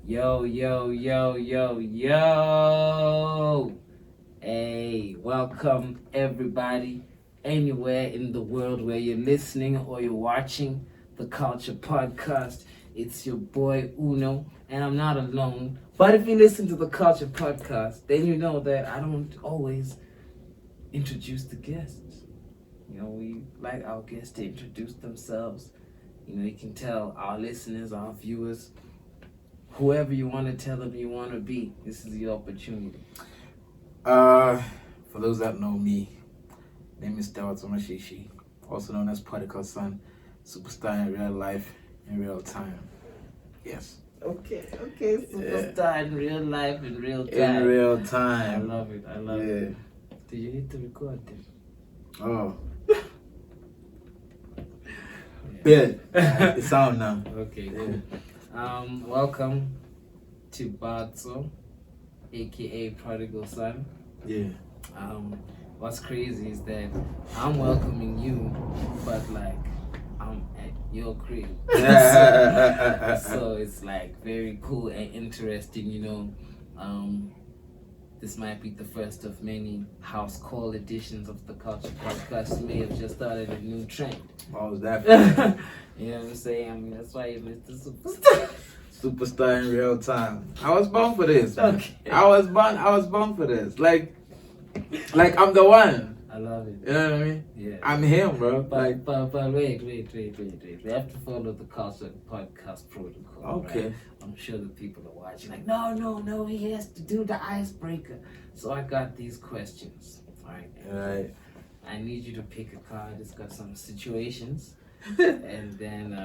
Yo, yo, yo, yo, yo. Hey, welcome everybody anywhere in the world where you're listening or you're watching the Culture Podcast. It's your boy Uno, and I'm not alone. But if you listen to the Culture Podcast, then you know that I don't always introduce the guests. We like our guests to introduce themselves. You can tell our listeners, our viewers, whoever you want to tell them you want to be, this is your opportunity. For those that know me, name is Tebatso Mashishi, also known as Prodykal Son, superstar in real life, in real time. Yes. Okay, superstar in real life, in real time. In real I time. love it. Did you hit the record then? Oh. Bet. It's on now. Okay, cool. Welcome to Tebatso, aka Prodykal Son. Yeah. What's crazy is that I'm welcoming you, but like I'm at your crib. So it's like very cool and interesting. This might be the first of many house call editions of the Culture Podcast. You may have just started a new trend. What was that? You know what I'm saying? I mean, that's why you missed the superstar. Superstar in real time. I was born for this. Man. Okay. I was born for this. Like I'm the one. I love it. You know what I mean? Yeah. I'm him, bro. But wait. We have to follow the Culture Podcast protocol. Okay. Right? I'm sure the people are watching like, no, he has to do the icebreaker. So I got these questions. All right. Alright. I need you to pick a card. It's got some situations. And then,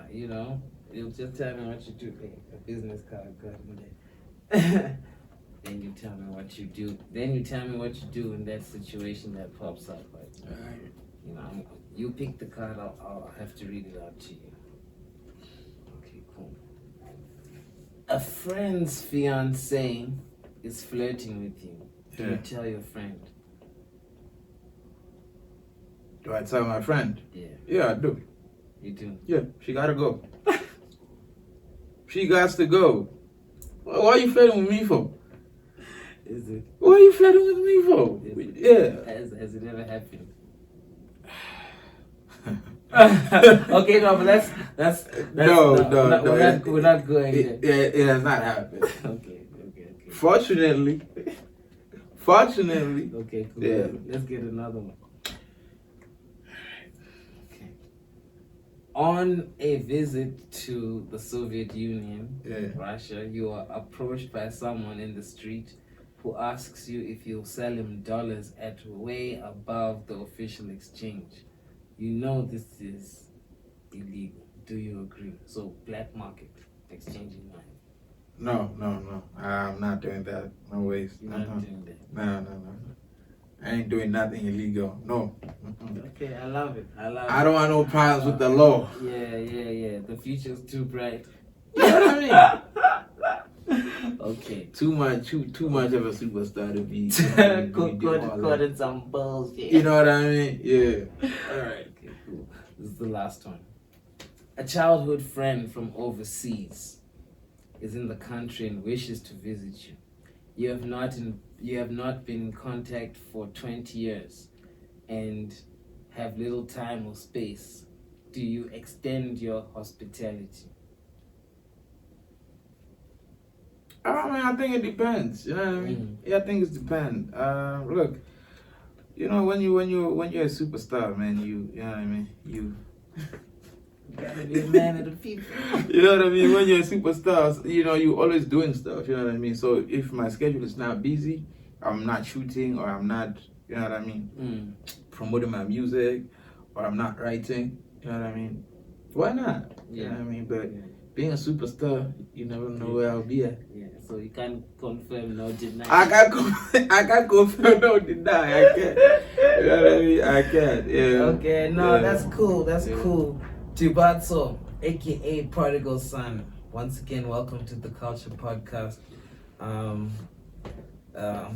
you'll just tell me what you do. Hey, a business card got in there. Then you tell me what you do. Then you tell me what you do in that situation that pops up. Like, Alright. you pick the card. I'll have to read it out to you. Okay, cool. A friend's fiance is flirting with you. Do you tell your friend? Do I tell my friend? Yeah. Yeah, I do. You do. Yeah, she gotta go. She got to go. Why are you flirting with me for? Is it? What are you flirting with me for? Yeah. Has it ever happened? Okay, no, but that's No. We're not going there. It has not happened. Okay. Fortunately. Okay, cool. Yeah. Let's get another one. Okay. On a visit to the Soviet Union, Russia, you are approached by someone in the street who asks you if you'll sell him dollars at way above the official exchange. You know this is illegal. Do you agree? So black market, exchanging money. No. I'm not doing that. No ways. You're not doing that. No. I ain't doing nothing illegal. No. Okay, I love it. I don't want no problems with the law. Yeah. The future's too bright. You know what I mean? Okay. Too much of a superstar to be. Quoting some bullshit. You know what I mean? Yeah. Alright, okay, cool. This is the last one. A childhood friend from overseas is in the country and wishes to visit you. You have not been in contact for 20 years and have little time or space. Do you extend your hospitality? I think it depends. You know what I mean? Yeah, I think it depends. Look, when you're a superstar, man, you know what I mean? You gotta be a man of the people. You know what I mean? When you're a superstar, you're always doing stuff. You know what I mean? So if my schedule is not busy, I'm not shooting, or I'm not, you know what I mean, promoting my music, or I'm not writing. You know what I mean? Why not? Yeah. You know what I mean? But being a superstar, you never know where I'll be at. Yeah. So you can't confirm, no deny. I can't confirm, no deny. I can't. You know what I mean? I can't. Yeah. Okay. No, that's cool. That's cool. Tebatso, aka Prodykal Son. Once again, welcome to the Culture Podcast. I'm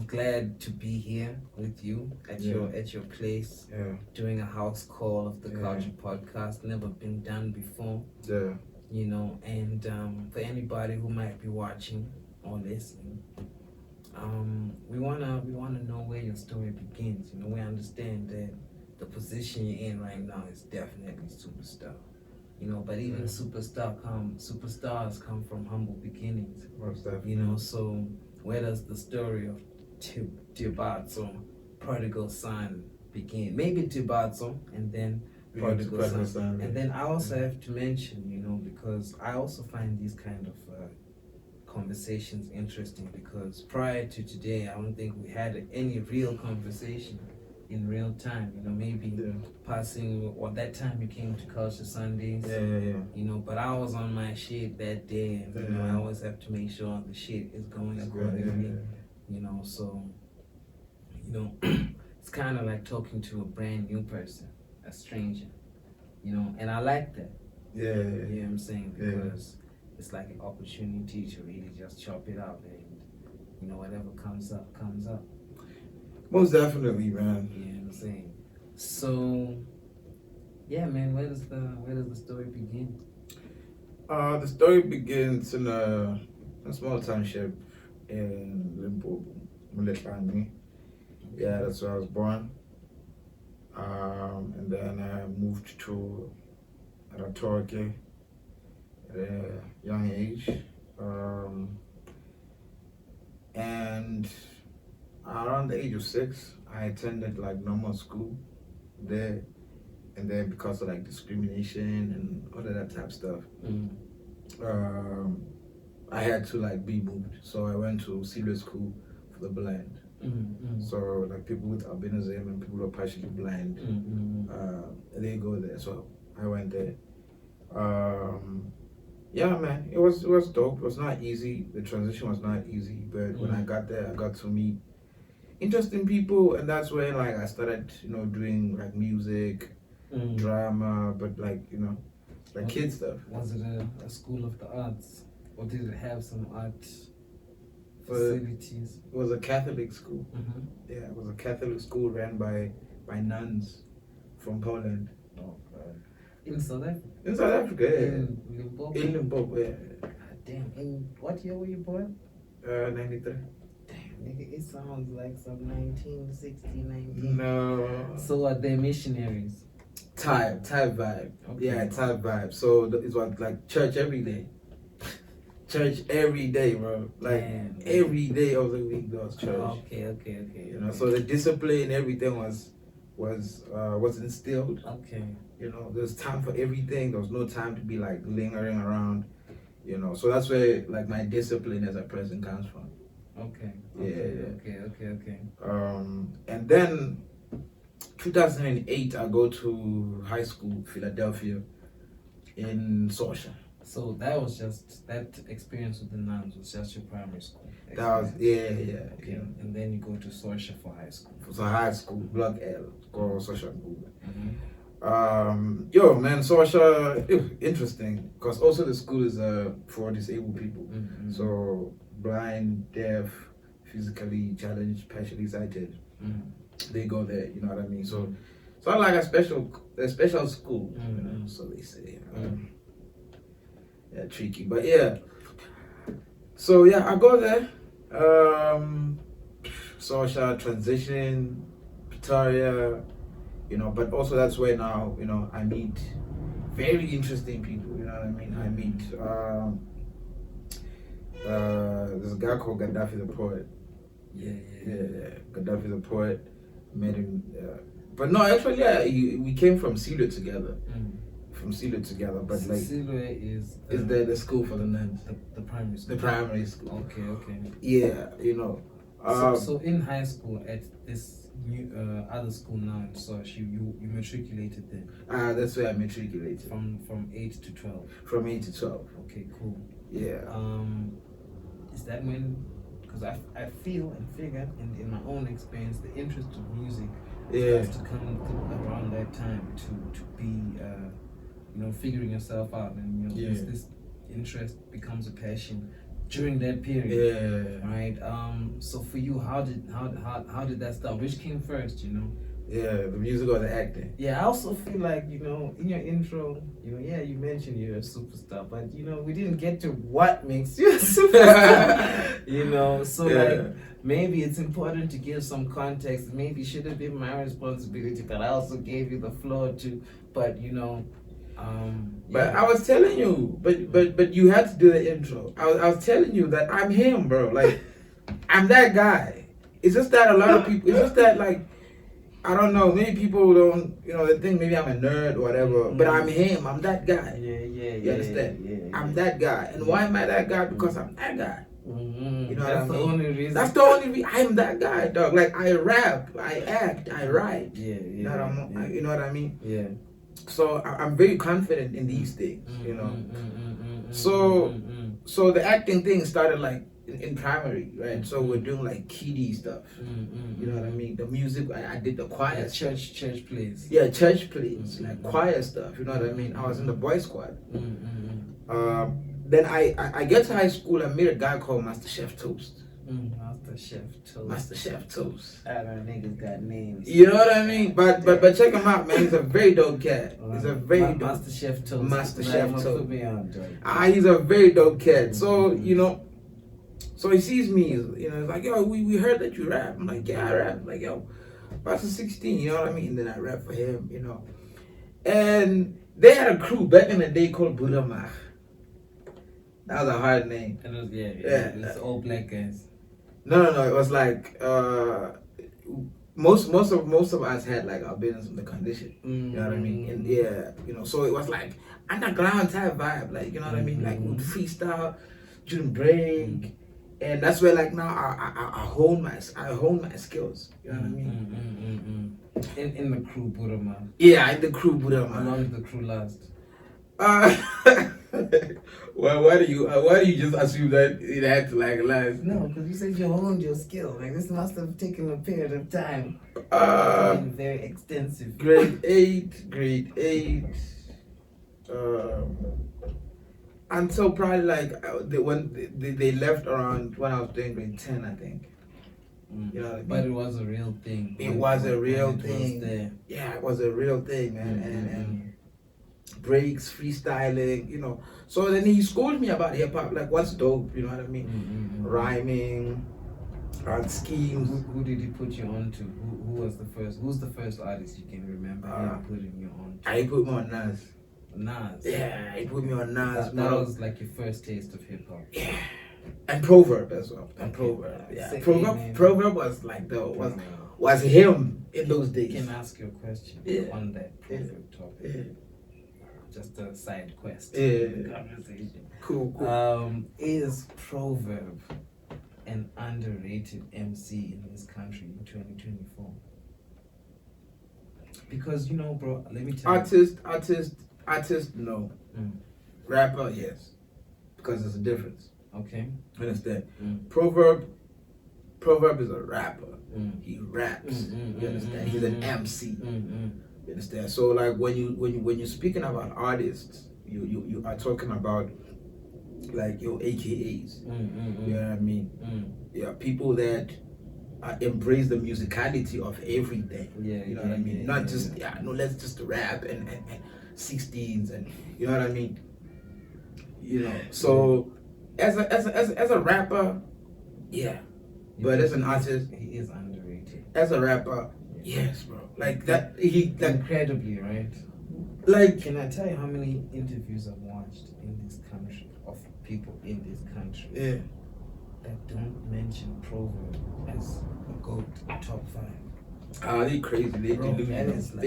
glad to be here with you at your place, doing a house call of the Culture Podcast. Never been done before. Yeah. you know, and for anybody who might be watching or listening, we wanna know where your story begins. You know, we understand that the position you're in right now is definitely superstar. You know, but even superstars come from humble beginnings. Most definitely. You know, so where does the story of Tebatso, Prodigal Son, begin? Maybe Tebatso and then Prodigal Son. And then I also have to mention, you know, because I also find these kind of conversations interesting, because prior to today, I don't think we had any real conversation in real time. You know, maybe passing, or that time you came to Culture Sundays. You know, but I was on my shit that day, and you know, I always have to make sure the shit is going accordingly. You know, so you know, it's kind of like talking to a brand new person, a stranger. You know, and I like that. You know what I'm saying? Because it's like an opportunity to really just chop it up, and you know, whatever comes up, comes up. Most definitely, man. You know what I'm saying? So, yeah, man, where does the story begin? The story begins in a small township in Limpopo, Matwetwe. Yeah, that's where I was born. And then I moved to Torque at a young age. And around the age of 6, I attended like normal school there, and then because of like discrimination and all of that type of stuff, I had to like be moved. So I went to serious school for the blind. So like people with albinism and people who are partially blind, they go there. So I went there. Yeah, man, it was dope. It was not easy. The transition was not easy, but when I got there, I got to meet interesting people, and that's when like I started, you know, doing like music, drama, but like, you know, like kid stuff. Was it a school of the arts, or did it have some art facilities? It was a Catholic school. Yeah, it was a Catholic school ran by nuns from Poland. Oh God. In South Africa? In South Africa, yeah. In Limpopo? In Limpopo, yeah. God damn. In what year were you born? 93. Damn, nigga, it sounds like some 1960, 19. No. So are they missionaries? Type vibe. Okay. Yeah, type vibe. So it was like church every day. Church every day, bro. Like Damn. every day of the week there was church. Okay. You know, so the discipline, everything was instilled. Okay. You know, there's time for everything. There was no time to be like lingering around. You know, so that's where like my discipline as a person comes from. Okay. Okay. And then 2008, I go to high school, Philadelphia, in Sosha. So that experience with the nuns was just your primary school experience. That was yeah. Okay, and then you go to Sorsha for high school. So high school, Block L, called Sosha School. Yo, man, Sosha, interesting, because also the school is for disabled people. So blind, deaf, physically challenged, partially sighted, they go there. You know what I mean? So like a special school. You know, so they say. Yeah, tricky, but yeah. So yeah, I go there. Social transition, Pretoria, you know, but also that's where now, you know, I meet very interesting people. You know what I mean? I meet there's a guy called Gaddafi the poet. Yeah. Gaddafi the poet. Met him, but no, actually, yeah, we came from Silo together. From Silo together, but like Silo is the school for the nuns. The primary school. The primary school. Okay. Yeah, you know. So in high school at this new other school now in Sosh, you matriculated there. That's where I matriculated. From 8 to 12. From 8 to 12. Okay, cool. Yeah. Is that when? Because I feel and figure in my own experience, the interest of music has to come around that time to be you know, figuring yourself out, and you know, this interest becomes a passion during that period. Right. So for you, how did that start? Which came first? You know, Yeah, the music or the acting. Yeah, I also feel like, in your intro, you mentioned you're a superstar, but, we didn't get to what makes you a superstar, so like, maybe it's important to give some context. Maybe it should have been my responsibility, but I also gave you the floor too, but, But I was telling you, but you had to do the intro. I was telling you that I'm him, bro. Like, I'm that guy. It's just that a lot of people, it's just that, like, I don't know, maybe people don't, they think maybe I'm a nerd or whatever, but I'm him. I'm that guy. You understand? Yeah. I'm that guy. And why am I that guy? Because I'm that guy. Mm-hmm. You know That's what I the mean? only reason. That's the only reason. I'm that guy, dog. Like, I rap, I act, I write. You know what I mean? Yeah. So I'm very confident in these things, So the acting thing started like in primary, right? So we're doing like kiddie stuff. You know what I mean? The music, I did the choir. Church plays. Yeah, church plays, like choir stuff. You know what I mean? I was in the boys' squad. Then I get to high school. I met a guy called Master Chef Toast. Master Chef Toast. I don't know, niggas got names. You know what I mean? But check him out, man. He's a very dope cat. He's a very dope. Master Chef Toast. Master Chef Toast. Put me on, he's a very dope cat. So so he sees me. He's like, yo, we heard that you rap. I'm like, yeah, I rap. I'm like, yo, Pastor 16. You know what I mean? And then I rap for him. And they had a crew back in the day called Budamach. That was a hard name. And it was, it's all black guys. No. It was like most of us had like our business in the condition. You know what I mean? And so it was like underground type vibe. Like, you know what I mean? Like we'd freestyle during break, and that's where like now I hone my skills. You know what I mean? In the crew Budama. Yeah, in the crew Budama. How long did the crew last? Well, why do you just assume that it had to like last? No, because you said you honed your skill. Like this must have taken a period of time. Very extensive. Grade 8, until probably like when they left around when I was doing grade 10, I think. You know what I mean? But it was a real thing. It was a real thing. Yeah, it was a real thing, man. And breaks, freestyling, So then he schooled me about hip hop, like what's dope, you know what I mean? Rhyming, schemes. Who did he put you on to? Who was the first? Who's the first artist you can remember him putting you on to? I put me on Nas. Nas. Yeah, he put me on Nas. That was like your first taste of hip hop. Yeah. And ProVerb as well. And Okay. ProVerb. Yeah. Second ProVerb was like was him in those days. Can I ask you a question on that ProVerb topic? Yeah. Just a side quest. Conversation. Cool. Is ProVerb an underrated MC in this country in 2024? Because bro, let me tell you. Artist, no. Rapper, yes. Because there's a difference. Okay. Understand? ProVerb is a rapper. He raps. You understand? He's an MC. You understand? So like when you're speaking about artists, you are talking about like your AKAs. You know what I mean? Yeah, people that embrace the musicality of everything. You know what I mean? Not just let's just rap and 16s and you know what I mean? So as a rapper, yeah. But as an artist, he is underrated. As a rapper, yes, bro. Like that, incredibly, right? Like, can I tell you how many interviews I've watched in this country of people in this country that don't mention ProVerb as a GOAT top 5? They crazy. They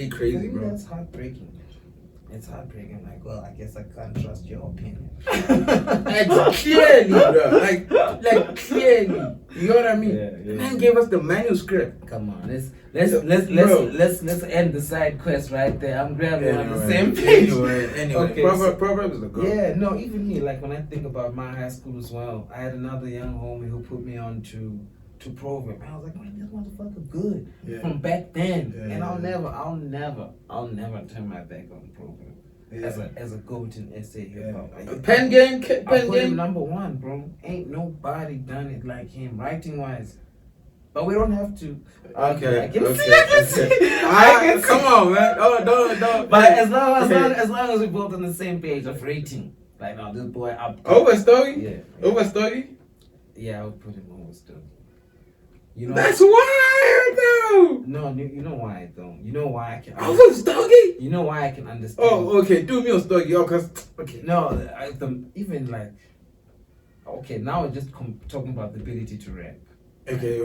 crazy, bro. That's heartbreaking. It's heartbreaking. Like, well, I guess I can't trust your opinion. Like clearly, bro. Like clearly. You know what I mean? Man gave us the manuscript. Come on, let's end the side quest right there. I'm glad we're on the same page. Anyway, okay, ProVerb is the goal. Yeah, no, even me. Like when I think about my high school as well, I had another young homie who put me on to ProVerb. I was like, man, this motherfucker good from back then, and I'll never turn my back on ProVerb as a GOAT in SA hip hop. Pen game. Him number 1, bro. Ain't nobody done it like him, writing wise. But we don't have to. Okay. I can okay, see. I can see. Come on, man. Oh, don't. But as long as we both on the same page of rating, like now this boy up. Over Stogie? Yeah. Over Stogie? Yeah, I would put him over Stogie. You know. That's wild, though. No, you know why though. You know why I can. Over Stogie? You know why I can understand. Oh, okay. Do me on Stogie, cause okay. No, even like. Okay, now we're just talking about the ability to rap. Okay.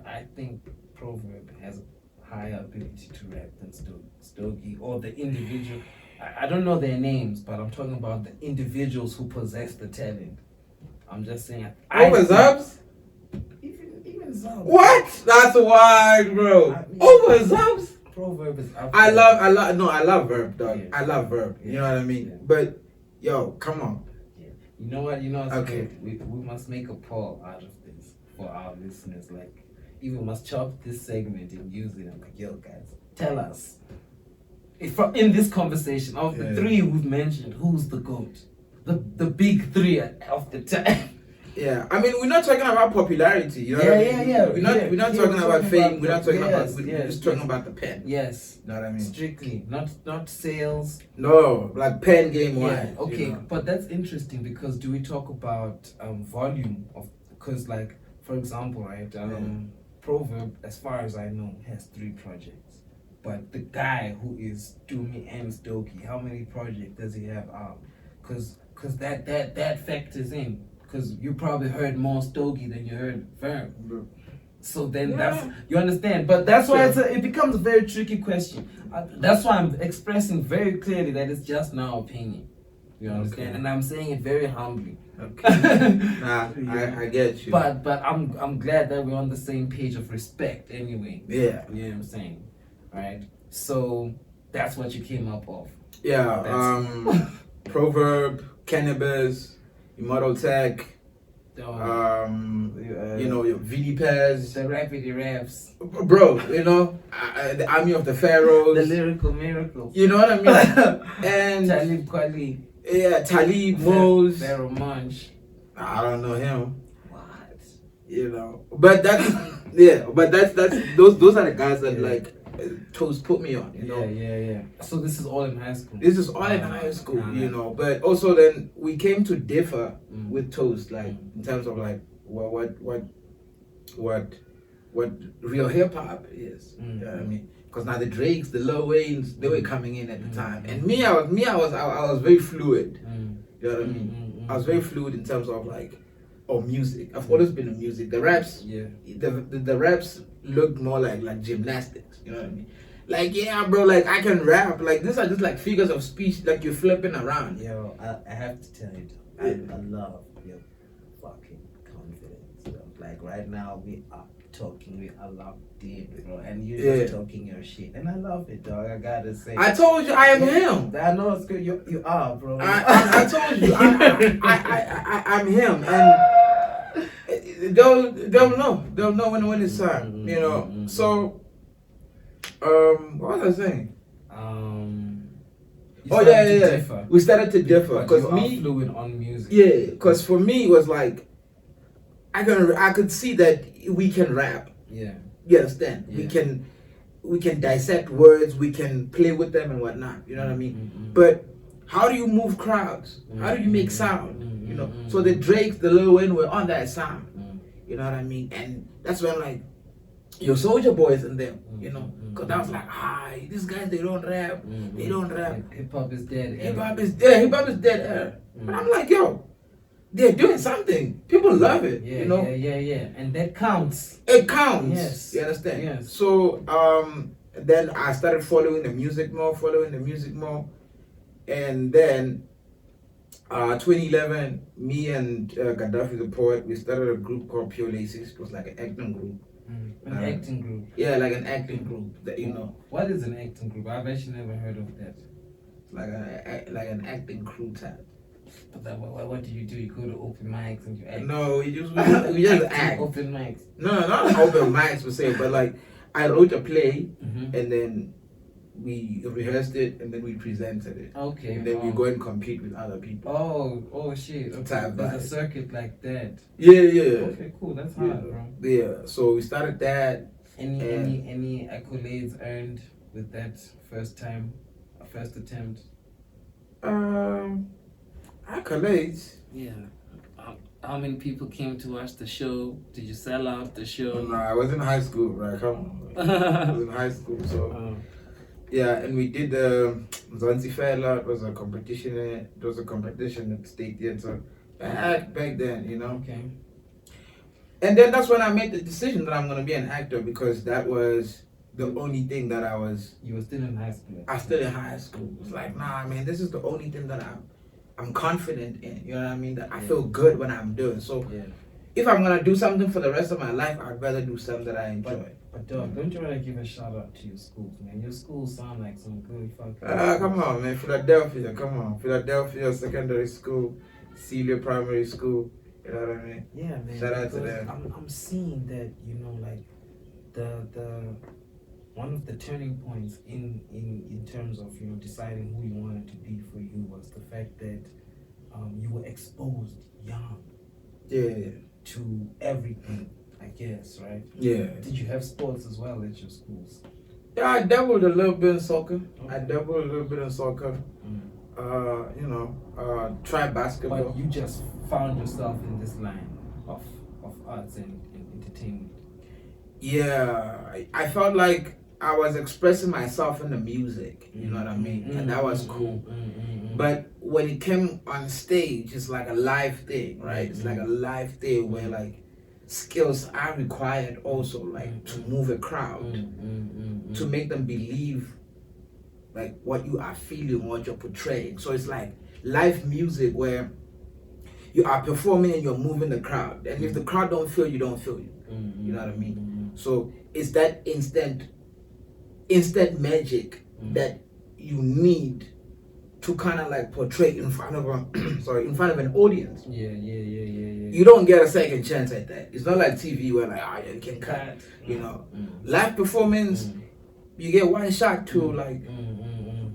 I think Proverb has a higher ability to rap than Stogie or the individual. I don't know their names, but I'm talking about the individuals who possess the talent. I'm just saying. Over Zubs? Even Zubs. What? That's wild, bro. Over Zubs? Proverb is up. I love Verb, dog. Yeah. I love Verb. You know what I mean? Yeah. But yo, come on. You know what? Okay. We must make a poll out of this for our listeners. Like, even must chop this segment and use it. I'm like, yo, guys, tell us. If in this conversation of the three we've mentioned, who's the GOAT? The big three of the time. Yeah, I mean, we're not talking about popularity, you know what I mean? We're not talking about fame. We're not talking about. We're just talking about the pen. Yes. You know what I mean? Strictly, not sales. No, like pen game wise. Yeah. Okay, you know? but that's interesting because do we talk about volume of? Because like for example, right? Proverb, as far as I know, has 3 projects. But the guy who is Doomy and Stogie, how many projects does he have out? Because that factors in. Because you probably heard more Stogie than you heard Verb. So then you understand. But that's why it becomes a very tricky question. That's why I'm expressing very clearly that it's just now opinion. You understand? Okay. And I'm saying it very humbly. Okay. Nah, I get you. But I'm glad that we're on the same page of respect anyway. Yeah. You know what I'm saying? Right? So that's what you came up of. Yeah. Proverb, Cannabis, Immortal Tech, you know, your VD Pairs. The Rapid Raps. Bro, you know, the Army of the Pharaohs. The Lyrical Miracles. You know what I mean? And Talib Kweli. Yeah, Talib, Mose. Pharaoh Munch. I don't know him. What? You know. But that's those are the guys that like Toast put me on, you know. Yeah. So this is all in high school. This is all in high school, you know. But also then we came to differ with Toast, like in terms of like what real hip hop is. You know what I mean? Because now the Drakes, the Lil Waynes, they were coming in at the time, and I was very fluid. You know what I mean? I was very fluid in terms of like, music. I've always been in music. The raps, the raps looked more like gymnastics. You know what I mean? Like, yeah, bro, like I can rap. Like these are just like figures of speech, like you're flipping around. Yo, I have to tell you, I love your fucking confidence. Bro. Like right now we are locked in, bro, and you're just talking your shit, and I love it, dog. I gotta say. I told you I am him. I know it's good. You are, bro. I told you I'm him, and they'll know when it's time, you know. So, what was I saying? Differ. We started to differ because me fluent on music. Yeah, because for me it was like I could see that we can rap. Yeah. You understand? Yeah. We can dissect words, we can play with them and whatnot. You know what I mean? But how do you move crowds? How do you make sound? You know? So the Drakes, the Lil Wayne were on that sound. You know what I mean? And that's when like your Soulja Boys and them, you know, because I was like, these guys, they don't rap. They don't rap. Hip hop is dead. Hip hop is dead. But I'm like, yo, they're doing something. People love it, you know? Yeah. And that counts. It counts. Yes. You understand? Yes. So, then I started following the music more. And then, 2011, me and Gaddafi the Poet, we started a group called Pure Laces. It was like an acting group. An acting group? Yeah, like an acting group, that you know. What is an acting group? I've actually never heard of that. Like an acting crew type. But what do? You go to open mics and you act? No, we just act. Open mics? No, not open mics per se, but like I wrote a play and then we rehearsed it and then we presented it. Okay. And then we go and compete with other people. Oh shit. Okay. Type There's vibe. a circuit like that. Yeah. Okay, cool. That's hard, bro. Yeah. So we started that. Any accolades earned with that first attempt? Accolades. Yeah. How many people came to watch the show? Did you sell out the show? No, I was in high school, right? Come on. I was in high school, so yeah, and we did the Zanzi Fair. It was a competition. It was a competition at State Theatre back then, you know. Okay. And then that's when I made the decision that I'm gonna be an actor, because that was the only thing that I was. You were still in high school. I was still in high school. It's like, nah, man, this is the only thing that I'm confident in. You know what I mean? That I feel good when I'm doing. So if I'm gonna do something for the rest of my life, I'd rather do something that I enjoy. But dog, don't you want to give a shout out to your schools, man? Your schools sound like some good fucking. Come on, man, Philadelphia. Come on, Philadelphia Secondary School, Celia Primary School. You know what I mean? Yeah, man. Shout out to them. I'm seeing that, you know, like the one of the turning points in terms of, you know, deciding who you wanted to be for you was the fact that you were exposed young. Yeah. To everything, I guess, right? Yeah. Did you have sports as well at your schools? Yeah, I dabbled a little bit in soccer. You know, tried basketball. But you just found yourself in this line of arts and entertainment. Yeah, I felt like I was expressing myself in the music, you know what I mean? And that was cool. But when it came on stage, it's like a live thing, right? It's like a live thing where like skills are required also, like to move a crowd, to make them believe like what you are feeling, what you're portraying. So it's like live music where you are performing and you're moving the crowd. And if the crowd don't feel you, don't feel you. You know what I mean? So it's that instant magic that you need to kind of like portray in front of an audience. Yeah. You don't get a second chance at that. It's not like TV where like, you can cut. You know, live performance, you get one shot to like,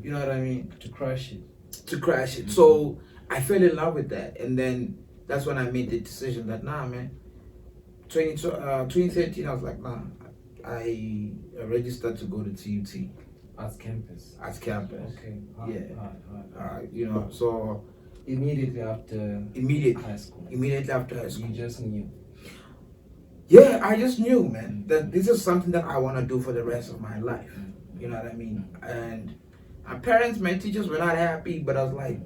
you know what I mean? To crush it. So I fell in love with that, and then that's when I made the decision that nah, man. 2013, I was like, nah. I registered to go to TUT. As campus. Okay. Hard. You know, so immediately after high school. Immediately after high school. You just knew. Yeah, I just knew, man, that this is something that I want to do for the rest of my life. You know what I mean? And my parents, my teachers were not happy, but I was like,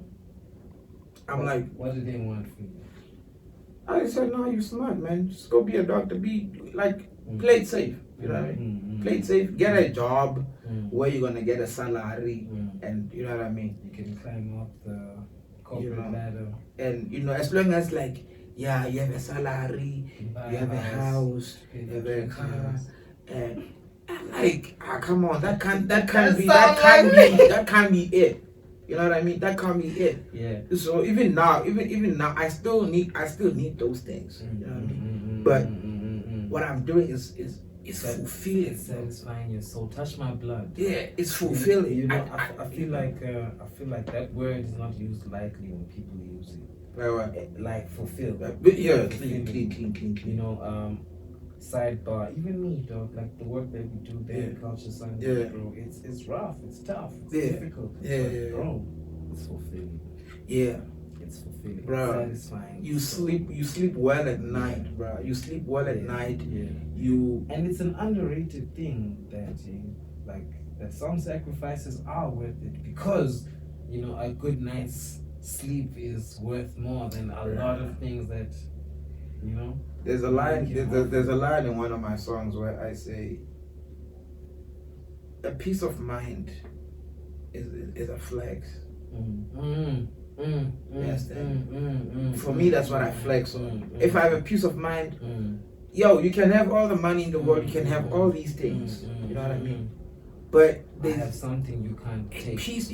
what did they want for you? I said, no, you smart, man. Just go be a doctor. Be like, play it safe. You know what I mean? Play it safe. Get a job where you're gonna get a salary, and you know what I mean. You can climb up the corporate ladder. And you know, as long as like, yeah, you have a salary, you have a house, you have a car, and like, come on, that can't be it. You know what I mean? That can't be it. Yeah. So even now, I still need those things. You know what I mean? But what I'm doing is fulfilling. It's satisfying your soul. Touch my blood. Yeah, it's fulfilling. You know, I feel like that word is not used lightly when people use it. Like fulfill. Yeah, clean. You know, sidebar. Even me, dog. Like the work that we do there, Kulcha Son, bro. It's rough. It's tough. It's difficult. Yeah. Bro, it's fulfilling. Yeah. It's fulfilling. Bro, it's satisfying. You sleep well at night, bro. You sleep well at night. Yeah. And it's an underrated thing that some sacrifices are worth it, because you know a good night's sleep is worth more than a lot of things that, you know. There's a line. There's a line in one of my songs where I say, "A peace of mind is a flex." For me, that's what I flex on. If I have a peace of mind, yo, you can have all the money in the world, you can have all these things. You know what I mean? But they have something you can't take. A peace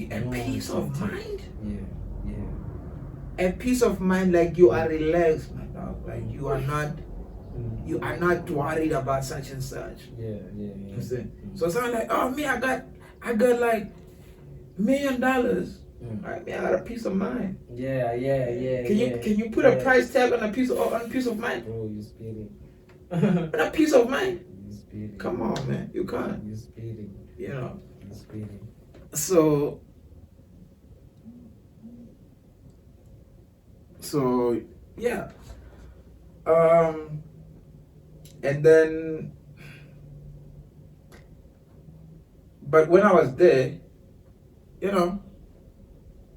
of mind. Yeah. A peace of mind, like you are relaxed, my dog. Like you are not worried about such and such. Yeah. You see? So someone like, oh me, I I got like $1 million. Right, man, I got a peace of mind. Yeah. Can you put a price tag on a piece of mind? Bro, you speeding. A piece of mind? You speeding. Come on, man, you can't. You speeding. You know. You speeding. So yeah. And then, but when I was there, you know,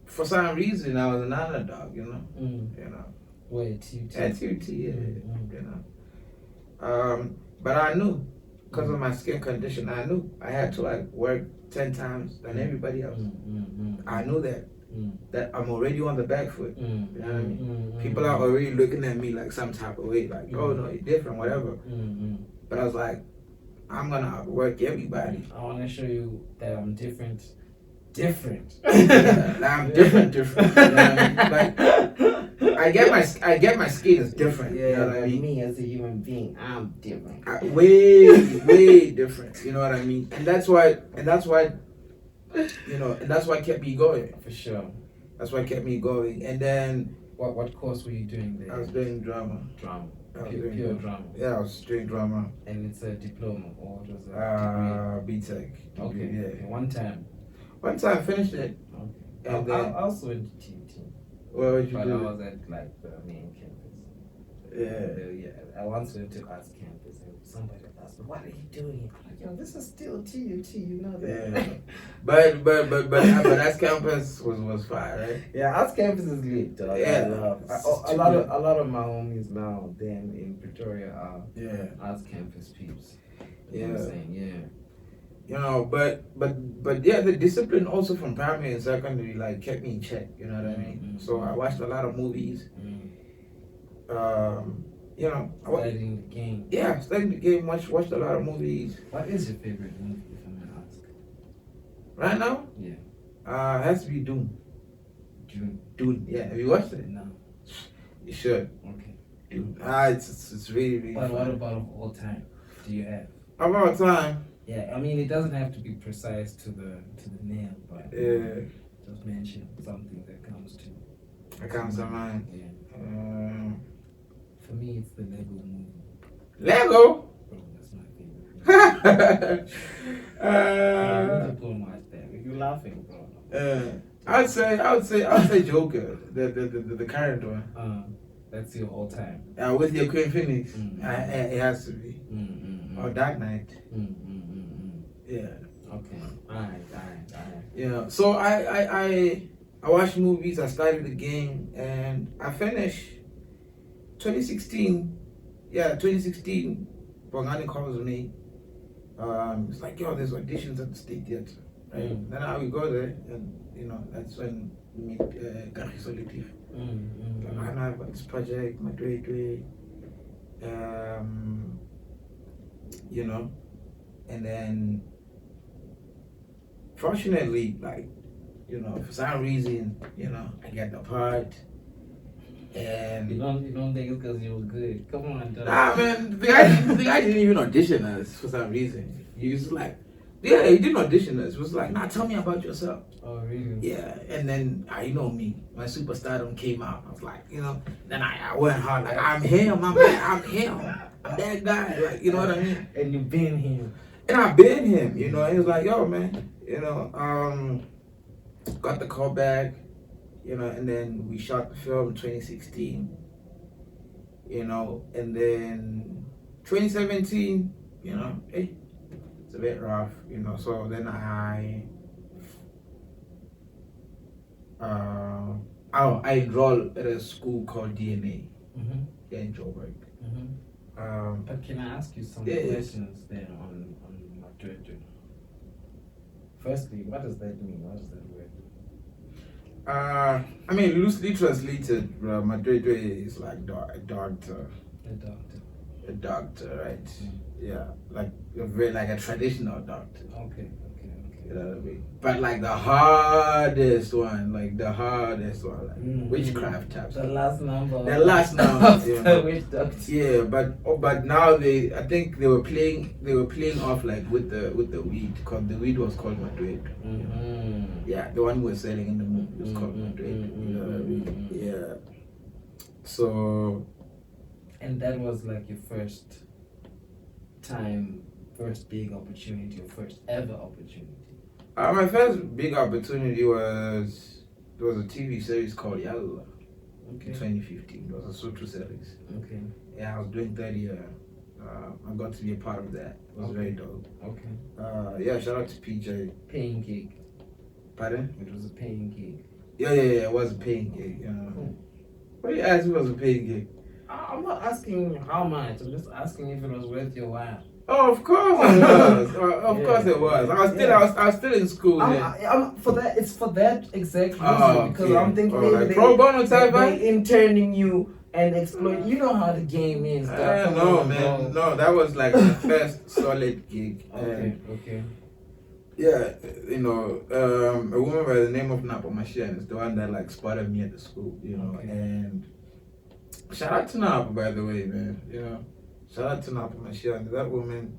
for some reason I was an underdog, you know. You know. Wait, TUT. At TUT, yeah, you know. But I knew, because of my skin condition, I knew I had to like work 10 times than everybody else. I knew that I'm already on the back foot. You know what I mean? People are already looking at me like some type of way, like, oh no, you're different, whatever. But I was like, I'm gonna outwork everybody. I want to show you that I'm different. Different. Like, I'm different. You know what I mean? Like, I get my skin is different. Yeah, you know what I mean? me as a human being, I'm different. Way different. You know what I mean? And that's why, you know, and that's what kept me going. For sure. That's what kept me going. And then, what course were you doing there? I was doing drama. Pure drama. Yeah, I was doing drama. And it's a diploma, or it was a B-Tech. Okay. Yeah. One time I finished it. Okay. And I also went to TUT. What would you but do? I was at like the main campus. Yeah. I once went to arts campus and somebody asked me, "What are you doing?" I'm like, "Yo, this is still TUT, you know that." Yeah. but arts campus was fire, right? Yeah, arts campus is lit, dog. Yeah. I love. A lot of my homies now, then in Pretoria, are arts campus peeps. You know what I'm saying? Yeah. You know, but yeah, the discipline also from primary and secondary like kept me in check. You know what I mean? So I watched a lot of movies. You know, studying the game. Yeah, studying the game. Watched a lot of movies. What is your favorite movie, if I may ask? Right now? Yeah. It has to be Dune. Dune. Yeah. Have you watched it? No. You should. Okay. Dune. It's really But fun. what about of all time? Do you have? Of all time? Yeah, I mean, it doesn't have to be precise to the nail, but just mention something that comes to mind. Yeah. For me, it's the Lego movie. Lego? Bro, that's my favorite. I Watch that. If you're laughing, bro. would say Joker, the current one. That's your all time. With your Queen Phoenix, it has to be. Or Dark Knight. Yeah. Okay. Alright. Yeah. So I watched movies. I started the game, and I finished 2016. Yeah, 2016. Bongani calls me. It's like, yo, there's auditions at the State Theatre. Right? Then I will go there, and you know that's when we meet Solitaire. I have this project, Matwetwe. You know, and then fortunately, like, you know, for some reason, you know, I get the part. And you don't think it's because you were good? Come on, dog. Nah, man, the guy didn't even audition us for some reason. He was like, yeah, he didn't audition us. He was like, nah, tell me about yourself. Oh, really? Yeah, and then you know me, my superstardom came out. I was like, you know, then I went hard, like, I'm him, I'm that guy, like, you know what I mean? And you've been him. And I've been him, you know. And he was like, yo, man, you know, got the call back, you know, and then we shot the film in 2016, you know, and then 2017, you know, it's a bit rough, you know. So then I enrolled at a school called DNA here in Joburg. But can I ask you some questions then on Matwetwe? Firstly, what does that mean? What does that word? I mean, loosely translated, Matwetwe is like a doctor. A doctor, right? Yeah, like a traditional doctor. Okay. You know what I mean? But like the hardest one, like witchcraft types. The last number. The last number. You know? Witch doctor. Yeah, but now I think they were playing off like with the weed, because the weed was called Matwetwe. Yeah, the one we were selling in the movie was called Matwetwe. You know what I mean? Yeah. So. And that was like your first big opportunity, your first ever opportunity. My first big opportunity was there was a TV series called Yalla. Okay. 2015. It was a Soto series. Okay. Yeah, I was doing 30. I got to be a part of that. It was very dope. Okay. Yeah, shout out to PJ. Paying gig. Pardon? It was a paying gig. Yeah. It was a paying gig. What do you ask if it was a paying gig? I'm not asking how much. I'm just asking if it was worth your while. Oh, of course it was. Of course it was. I was still in school. It's for that exact reason, because I'm thinking maybe pro bono type they interning you and exploit. You know how the game is. No, man. No, that was like the first solid gig. Okay. Yeah, a woman by the name of Napo Mashishi is the one that like spotted me at the school, and shout out to Napo, by the way, man. Shout out to Nas and ProVerb. That woman,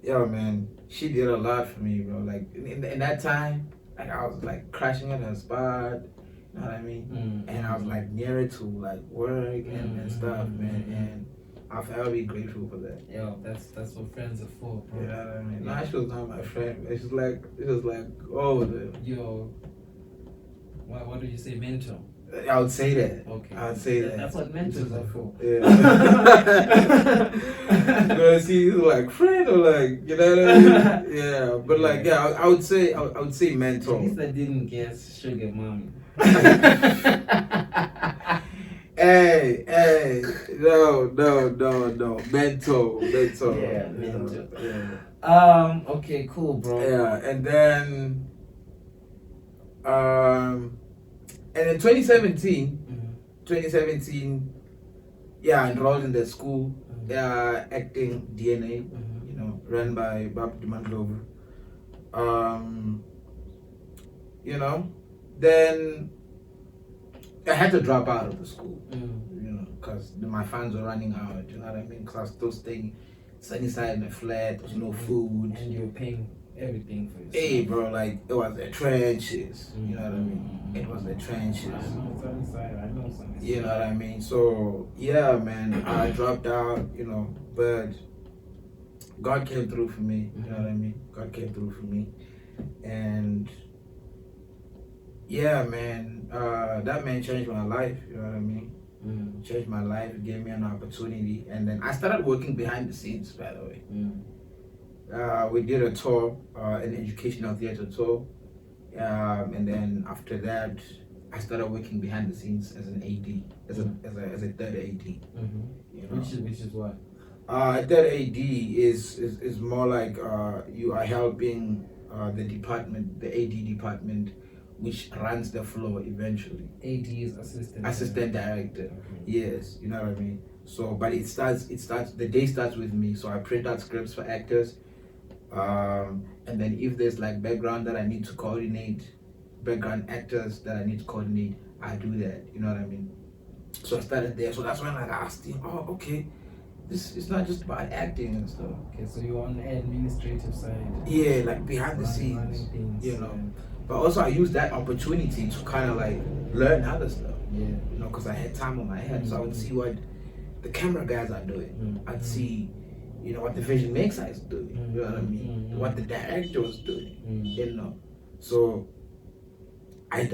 man, she did a lot for me, bro. Like in that time, like I was like crashing at her spot, you know what I mean? And I was like nearer to like work and stuff, man. And I'll forever be grateful for that. Yo, that's what friends are for, bro. You know what I mean? Nah, she was not my friend. It was like, Yo, what do you say, mentor? I would say that. Okay. I would say that. That's what mentors are for. Yeah. See, like friend or like, you know what I mean? Yeah, but like, I would say mentor. At least I didn't guess sugar mommy. Hey, no, mentor. Yeah, mentor. Yeah. Okay, cool, bro. Yeah, and then, and in 2017, yeah, I enrolled in the school, acting DNA, run by Bob Demandlover. Then I had to drop out of the school, because my funds were running out, you know what I mean? Because I was still staying sunny side in the flat, there was no food. And you were paying everything for yourself. Hey, bro, like, it was the trenches, you know what I mean? It was the trenches. I know Sunnyside. You know what I mean? So, yeah, man, I dropped out, but God came through for me, you know what I mean? God came through for me. And, yeah, man, that man changed my life, you know what I mean? Changed my life, gave me an opportunity. And then I started working behind the scenes, by the way. We did a tour, an educational theater tour, and then after that, I started working behind the scenes as an AD, as a third AD. Which is what? Third AD is more like you are helping the department, the AD department, which runs the floor eventually. AD is assistant director. Yes, you know what I mean. So, but it starts. The day starts with me. So I print out scripts for actors. And then if there's like background that I need to coordinate, background actors that I need to coordinate, I do that. You know what I mean? So I started there. So that's when I asked him, oh, okay, this is not just about acting and stuff. Okay, so you're on the administrative side. Yeah, like behind the scenes, But also I used that opportunity to kind of like learn other stuff. Yeah. Because I had time on my hands, so I would see what the camera guys are doing. I'd see what the vision makes is doing, you know what I mean? What the director was doing, So I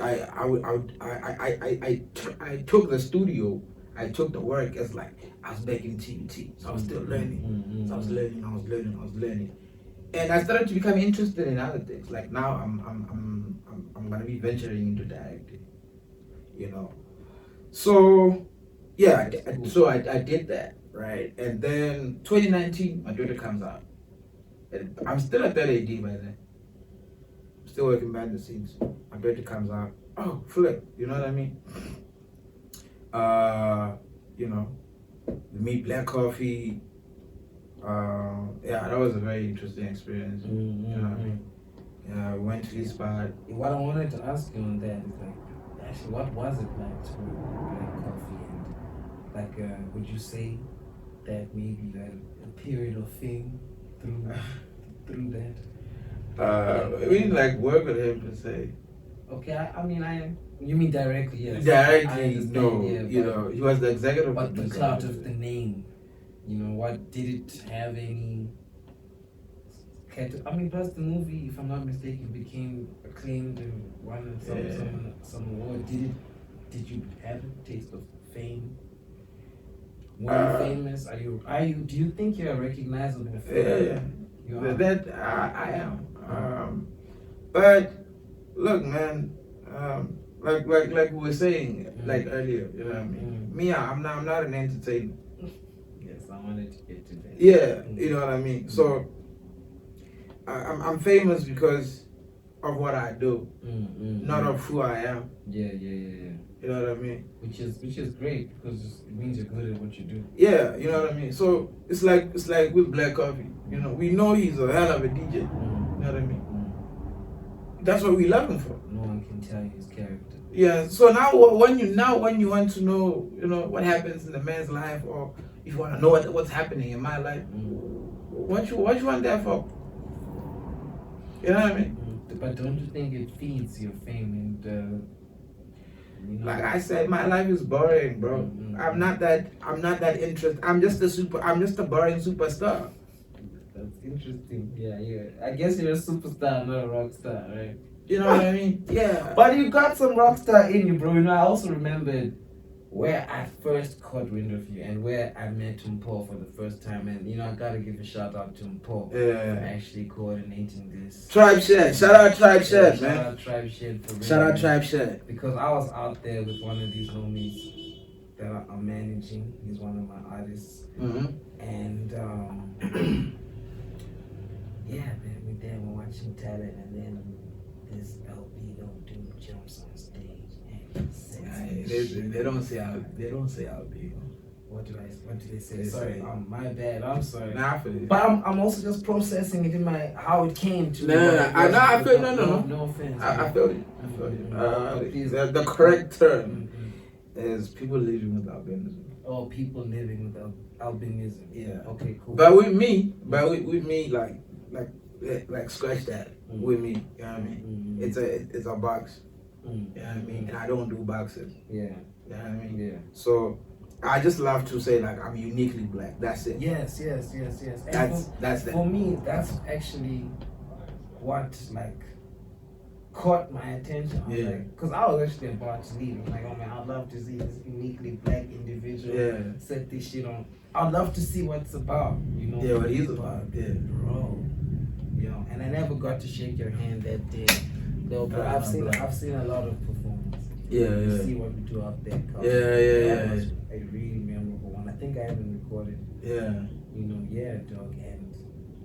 took the studio, I took the work as like I was back in TUT, so I was still learning. So I was learning, and I started to become interested in other things. Like now I'm gonna be venturing into directing, So yeah, I did that. Right, and then 2019, Matwetwe comes out. And I'm still at that AD by then. I'm still working behind the scenes. Matwetwe comes out. Oh, flip, you know what I mean? We meet Black Coffee. Yeah, that was a very interesting experience. You know what I mean? We went to this spot. What I wanted to ask you on that is like, actually, what was it like to black coffee, and like, would you say that maybe that a period of fame through that? We didn't like work with him per se. Okay, I mean, you mean directly, yes. I Directly, understand, no. yeah, You know, he was the executive but the producer. clout of the name, what did it have any? I mean, plus the movie, if I'm not mistaken, became acclaimed and won some award. Did you have a taste of fame? Were you famous? Are you? Do you think you're a recognizable figure? Yeah. You are. That I am. But look, man. Like we were saying like earlier, you know what I mean. Me, I'm not an entertainer. Yes, I wanted to get to that. Yeah, you know what I mean. So I'm famous because of what I do, not of who I am. Yeah. You know what I mean? Which is great because it means you're good at what you do. Yeah, you know what I mean. So it's like with Black Coffee. You know, we know he's a hell of a DJ. You know what I mean? That's what we love him for. No one can tell you his character. Yeah. So now when you want to know, what happens in a man's life, or if you want to know what's happening in my life, what you want that for? You know what I mean? But don't you think it feeds your fame and? Like I said, my life is boring, bro. I'm not that interested. I'm just a boring superstar. That's interesting. Yeah. I guess you're a superstar, not a rock star, right? You know what I mean? Yeah. But you got some rock star in you, bro. I also remembered where I first caught wind of you and where I met Limpopo for the first time. And I gotta give a shout out to Limpopo for actually coordinating this. Tribe Shed. Shout out Tribe Shed, man. Shout out Tribe Shed for Shout out Tribe Shed. Because I was out there with one of these homies that I'm managing. He's one of my artists. And yeah, man, we're watching talent, and then this albino dude jumps on stage. They don't say albino. What do they say? Sorry, my bad. I'm sorry. Nah, I feel it. But I'm also just processing it in my how it came to. I feel no offense. I feel it. The correct term is people living with albinism. Oh, people living with albinism. Yeah. Okay, cool. But with me, like scratch that. With me, you know what I mean? It's a box. You know what I mean? And I don't do boxes. Yeah. You know what I mean? Yeah. So I just love to say like I'm uniquely black. That's it. Yes. That's that. For me, that's actually what caught my attention. Because I was actually about to leave. I'm like, oh man, I'd love to see this uniquely black individual set this shit on. I'd love to see what it's about. Yeah, what he's about. Yeah, bro. And I never got to shake your hand that day. No, but I've seen a lot of performances. You see what we do out there. That was a really memorable one. I think I even recorded. Yeah, dog. And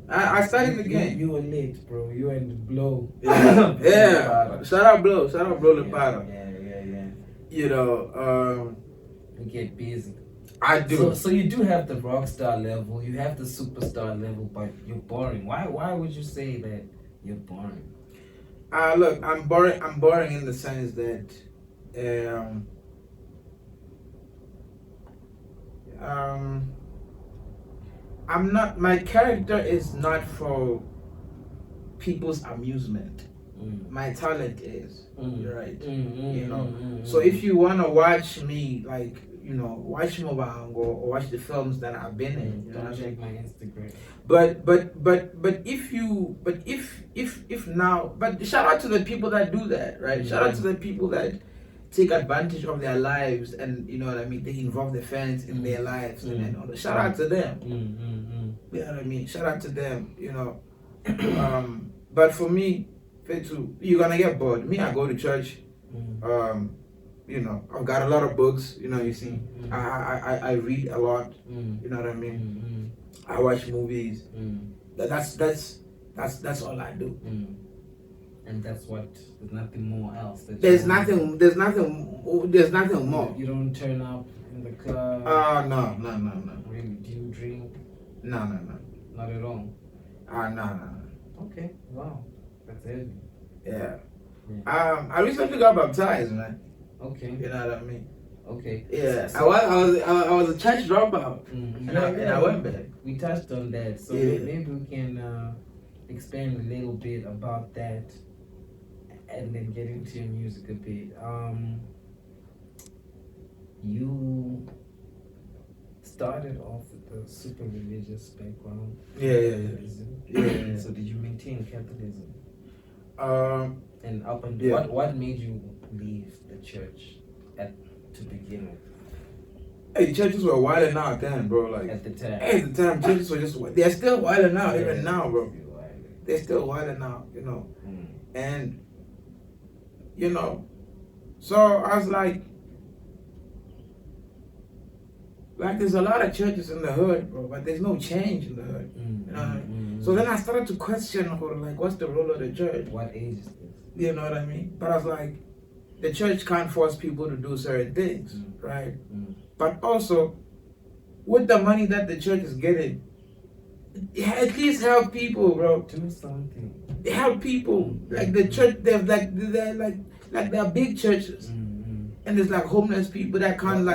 I started the game. You were late, bro. You and Blow. Yeah. Shout out Blow Limpopo. Yeah. We get busy. I do. So you do have the rock star level, you have the superstar level, but you're boring. Why would you say that you're boring? Look, I'm boring in the sense that I'm not, my character is not for people's amusement. My talent is. You're right. So if you wanna watch me, like, watch Mobile or watch the films that I've been in. Don't check my Instagram. If now, shout out to the people that do that, right? Shout out to the people that take advantage of their lives, and you know what I mean. They involve their fans in their lives, and all that. Shout out to them. You know what I mean? Shout out to them. But for me, you're gonna get bored. Me, I go to church. I've got a lot of books. You see, I read a lot. You know what I mean? I watch movies. That's all I do. And that's what. There's nothing more else. There's nothing more. You don't turn up in the club. No. Really? Do you drink? No. Not at all. No. Okay. Wow. That's heavy. Yeah. I recently got baptized, man. Okay. You know what I mean? Okay. Yeah. So, I was a church dropout, mm-hmm. and I went back. We touched on that, so maybe we can expand a little bit about that, and then get into your music a bit. You started off with a super religious background. Yeah. So did you maintain Catholicism? And up and what made you leave the church to begin with? Hey, churches were wilding out then, bro. Like at the time. At the time, churches were they're still wilding out even now, bro. They're still wilding out, you know. And you know, so I was like there's a lot of churches in the hood, bro, but there's no change in the hood. You know what I mean? So then I started to question, like, what's the role of the church? What age is this? You know what I mean? But I was like, the church can't force people to do certain things, right? But also, with the money that the church is getting, at least help people, bro. Do something. Help people. Like the church, they're big churches, and there's like homeless people that can't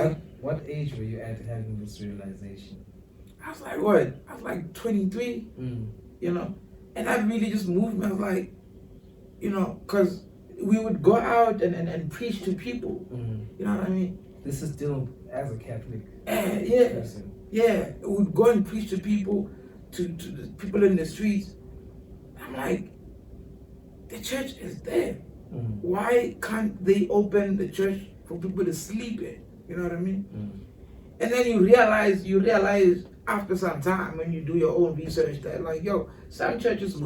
What age were you at having this realization? I was like, what? I was like 23, you know? And that really just moved me. I was like, you know, because we would go out and preach to people. You know what I mean? This is still as a Catholic person. Yeah. We would go and preach to people, to the people in the streets. I'm like, the church is there. Why can't they open the church for people to sleep in? You know what I mean? And then you realize after some time when you do your own research that like, yo, some churches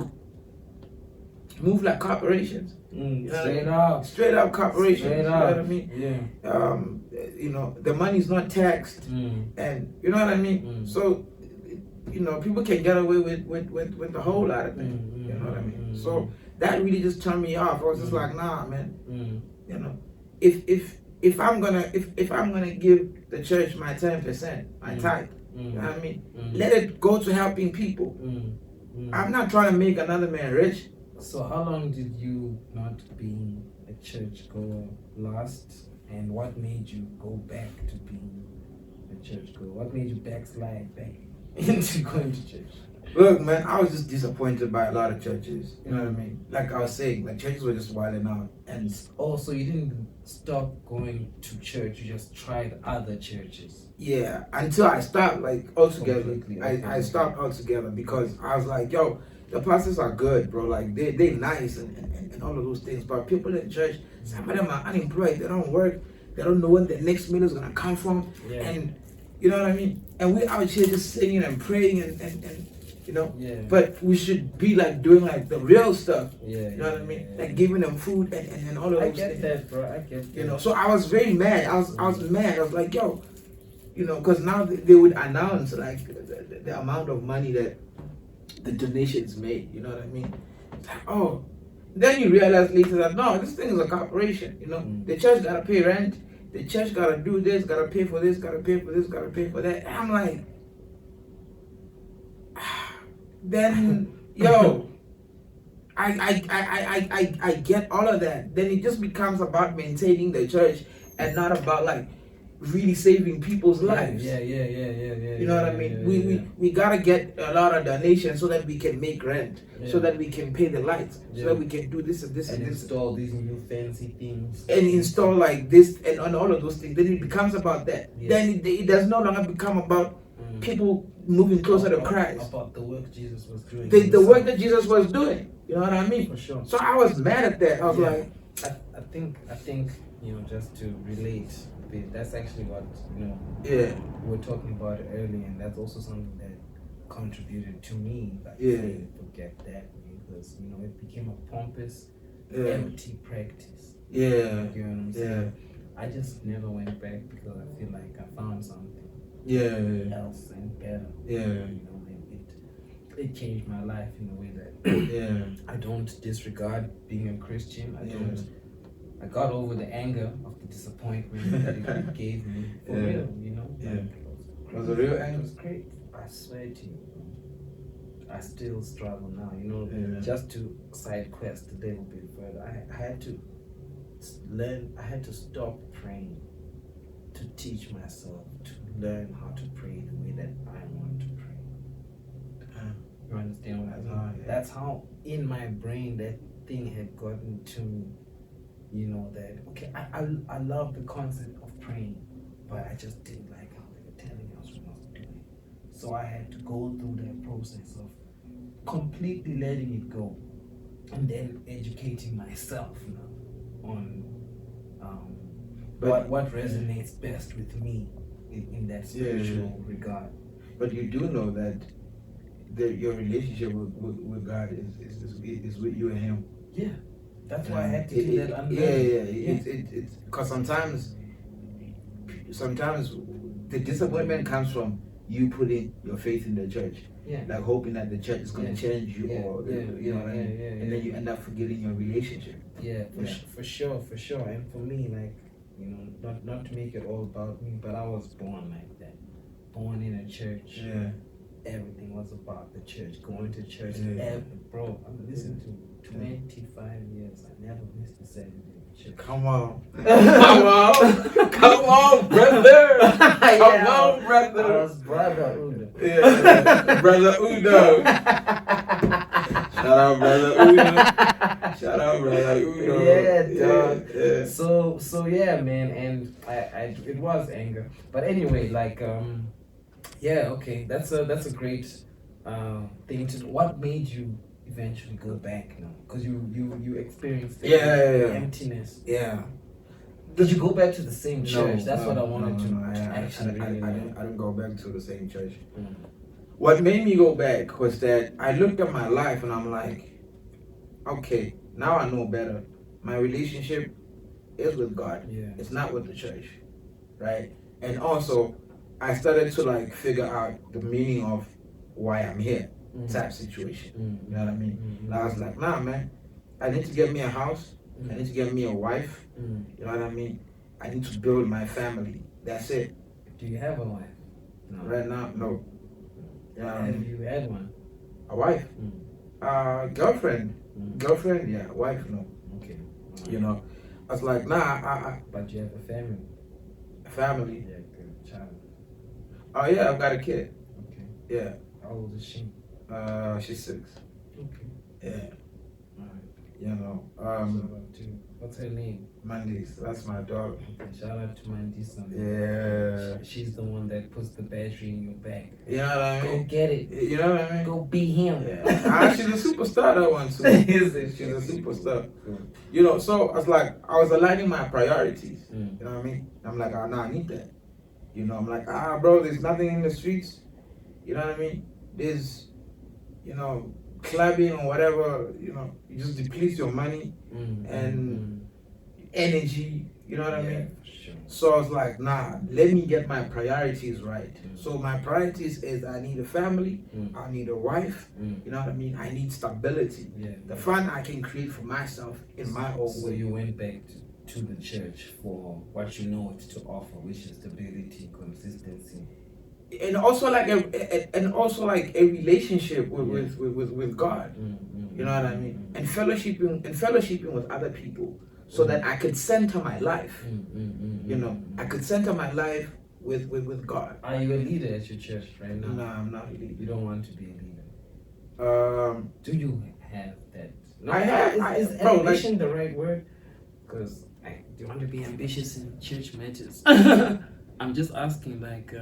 move like corporations. You know straight up corporations. Straight you know what I mean? Yeah. You know, the money's not taxed, and you know what I mean. So, you know, people can get away with a whole lot of things. You know what I mean? So that really just turned me off. I was just like, nah, man. You know, if I'm gonna give the church my 10%, my tithe, you know what I mean? Let it go to helping people. I'm not trying to make another man rich. So how long did you not being a church goer last, and what made you go back to being a church goer? What made you backslide back into going to church? Look, man, I was just disappointed by a lot of churches. You know what I mean? Like I was saying, like churches were just wilding out. And so you didn't stop going to church, you just tried other churches. Yeah, until I stopped, like altogether. Completely. I stopped altogether because I was like, yo, the pastors are good, bro. Like they nice and all of those things. But people in church, some of them are unemployed. They don't work. They don't know when the next meal is gonna come from. Yeah. And you know what I mean? And we out here just singing and praying and you know. Yeah. But we should be like doing like the real stuff. Yeah. You know what I mean? Like giving them food and all of those things. I get that, bro. I get that. You know, so I was very mad. I was mad. I was like, yo, you know, because now they would announce like the amount of money that the donations made. You know what I mean? It's like, oh, then you realize later that no, this thing is a corporation. You know, the church gotta pay rent. The church gotta do this, gotta pay for this, gotta pay for this, gotta pay for that. And I'm like, then yo, I get all of that. Then it just becomes about maintaining the church and not about like really saving people's lives. Yeah. You know what I mean? We gotta get a lot of donations so that we can make rent, so that we can pay the lights, so that we can do this and this and this. Install these new fancy things. And install like this and on all of those things. Then it becomes about that. Yeah. Then it does no longer become about people moving closer to Christ. About the work Jesus was doing. The work that Jesus was doing. You know what I mean? For sure. So I was mad at that. I was like, I think you know, just to relate a bit, that's actually what, you know, we were talking about it earlier, and that's also something that contributed to me. Like, forget that, because you know it became a pompous, empty practice. Yeah. You know what I'm saying? I just never went back because I feel like I found something. Else and better. You know, it changed my life in a way that I don't disregard being a Christian. I got over the anger of the disappointment that it gave me. For real, you know. Was it real anger? It was great. I swear to you. I still struggle now. You know, just to side quest a little bit further. I had to learn. I had to stop praying to teach myself to learn how to pray the way that I want to pray. You understand what I mean? That's how in my brain that thing had gotten to me. You know that okay, I love the concept of praying, but I just didn't like how they were telling us what I was doing. So I had to go through that process of completely letting it go, and then educating myself on what resonates best with me in that spiritual regard. But you do know that your relationship with God is with you and Him. Yeah, that's why I had to do that. It's because sometimes the disappointment comes from you putting your faith in the church. Yeah. Like hoping that the church is going to change you, and then you end up forgetting your relationship. For sure. And for me, like, you know, not to make it all about me, but I was born like that, born in a church. Yeah. Everything was about the church, going to church. Bro, I've listened to 25 years. I never missed a Saturday in church. Come on, come on, brother. Come on, brother. I was brother Udo. Yeah, brother Udo. Shout out, brother Udo. Shout out, brother Udo. Yeah, dog. Yeah. So yeah, man, and I it was anger, but anyway, like yeah, okay, that's a great thing to do. What made you eventually go back now? Because you experienced the emptiness. Yeah. Did you go back to the same church? That's what I wanted to actually. really I didn't go back to the same church. Mm. What made me go back was that I looked at my life and I'm like, okay, now I know better. My relationship is with God. Yeah. It's not with the church, right? And also, I started to like figure out the meaning of why I'm here, type situation. You know what I mean? And I was like, nah, man, I need to get me a house. I need to get me a wife. You know what I mean? I need to build my family. That's it. Do you have a wife? No. Right now, no. Have you had one? A wife? Girlfriend. Girlfriend, yeah. Wife, no. Okay. You know, I was like, nah, But you have a family. A family? Yeah, good child. Oh, yeah, I've got a kid. Okay. Yeah. How old is she? She's 6. Okay. Yeah. Alright. You know, what's her name? Mandy's. That's my dog. Okay, shout out to Mandy's son. Yeah. She's the one that puts the battery in your back. You know what I mean? Go get it. You know what I mean? Go be him. Yeah. She's a superstar, that one too. Is it? She's a superstar. You know, so I was aligning my priorities. You know what I mean? I'm like, oh, no, I need that. You know, I'm like, bro, there's nothing in the streets. You know what I mean? There's, you know, clubbing or whatever, you know, you just deplete your money and energy, you know what I mean? Sure. So I was like, nah, let me get my priorities right. So my priorities is I need a family, I need a wife, you know what I mean? I need stability. The fun I can create for myself in my own way. So you went back to the church for what you know it's to offer, which is stability, consistency. And also like a relationship with God. You know what I mean? And fellowshipping with other people so that I could center my life. You know, I could center my life with God. Are you a leader at your church right now? No, I'm not a leader. You don't want to be a leader. Do you have that? No, I have. Is ambition the right word? Because do you want to be ambitious in church matters? I'm just asking, like,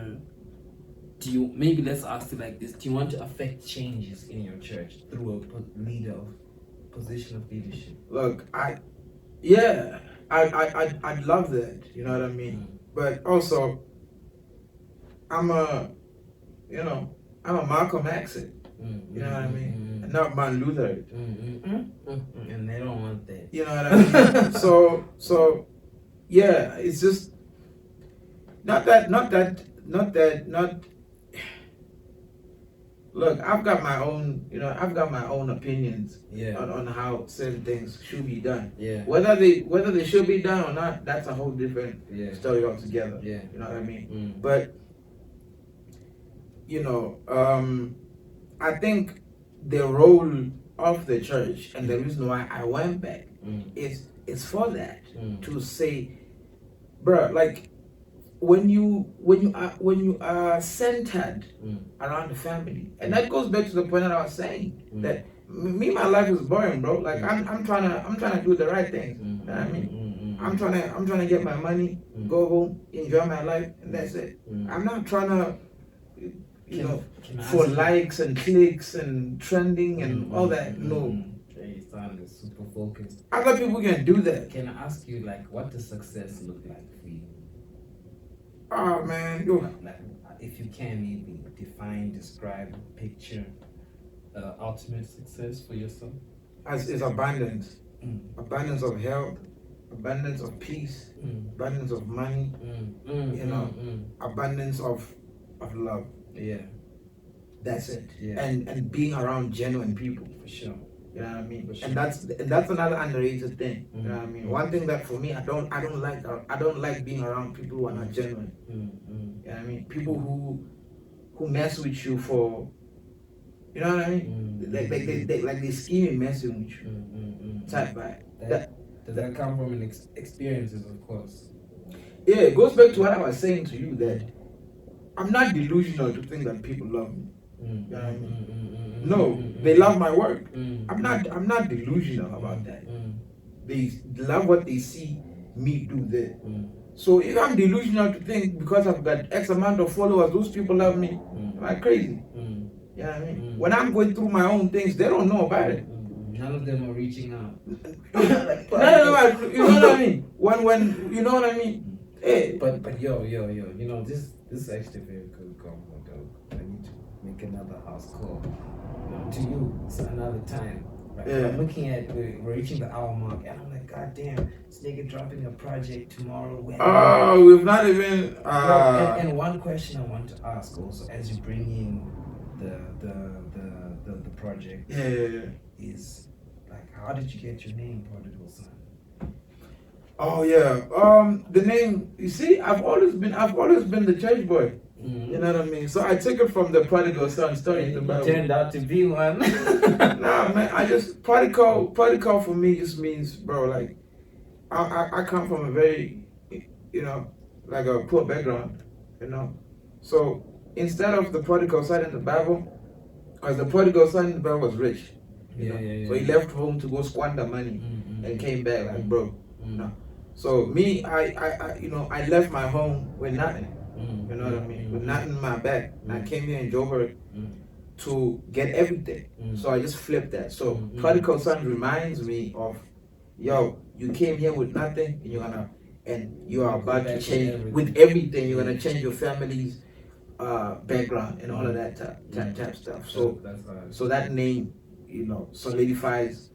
let's ask it like this: do you want to affect changes in your church through a position of leadership? Look, I'd love that. You know what I mean? But also, I'm a Malcolm X. You know what I mean? And not Martin Luther. And they don't want that. You know what I mean? So yeah, it's just not. Look, I've got my own opinions on how certain things should be done. Yeah. Whether they should be done or not, that's a whole different story altogether. Yeah. You know what I mean? But you know, I think the role of the church and the reason why I went back is for that to say, bro, like when you are centered around the family, and that goes back to the point that I was saying that my life is boring, bro. Like I'm trying to do the right things. You know what I mean? I'm trying to get my money, go home, enjoy my life, and that's it. I'm not trying to, for likes and clicks and trending and all that. No. You sound super focused. Other people can do that. Can I ask you, like, what does success look like for you? Oh man, like, if you can maybe define, describe, picture ultimate success for yourself. As is abundance, abundance of health, abundance of peace, abundance of money, abundance of love. Yeah, that's it. Yeah, and being around genuine people. For sure. You know what I mean? Sure. And that's another underrated thing. You know what I mean? One thing that for me I don't like being around people who are not genuine. You know what I mean? People who mess with you for, you know what I mean? They scheme and messing with you. Type vibe. Does that come from experiences, of course? Yeah, it goes back to what I was saying to you, that I'm not delusional to think that people love me. You know what I mean? No, they love my work. I'm not delusional about that. They love what they see me do there. So if I'm delusional to think because I've got X amount of followers, those people love me, am I crazy? You know what I mean? When I'm going through my own things, they don't know about it. None of them are reaching out. No, you know what I mean? When you know what I mean? Hey. But yo, this is actually a very good combo, though. I need to make another house call. To you, it's another time. Right? Yeah. I'm looking at we're reaching the hour mark, and I'm like, God damn, this nigga dropping a project tomorrow. Oh, we've not even. And one question I want to ask also, as you bring in the project, is like, how did you get your name, Prodykal Son? Oh yeah, the name. You see, I've always been the church boy. You know what I mean? So I took it from the Prodigal Son story in the Bible. Turned out to be one. Nah, man. I just prodigal for me just means, bro. Like, I come from a very, like a poor background. So instead of the prodigal son in the Bible, because the prodigal son in the Bible was rich. So he left home to go squander money and came back like, bro. No. So me, I left my home with nothing. You know what I mean? With nothing in my back. I came here in Joburg to get everything. So I just flipped that. So Prodigal Son reminds me of, yo, you came here with nothing and you are about to change with everything. You're gonna change your family's background and all of that type stuff. So that name, solidifies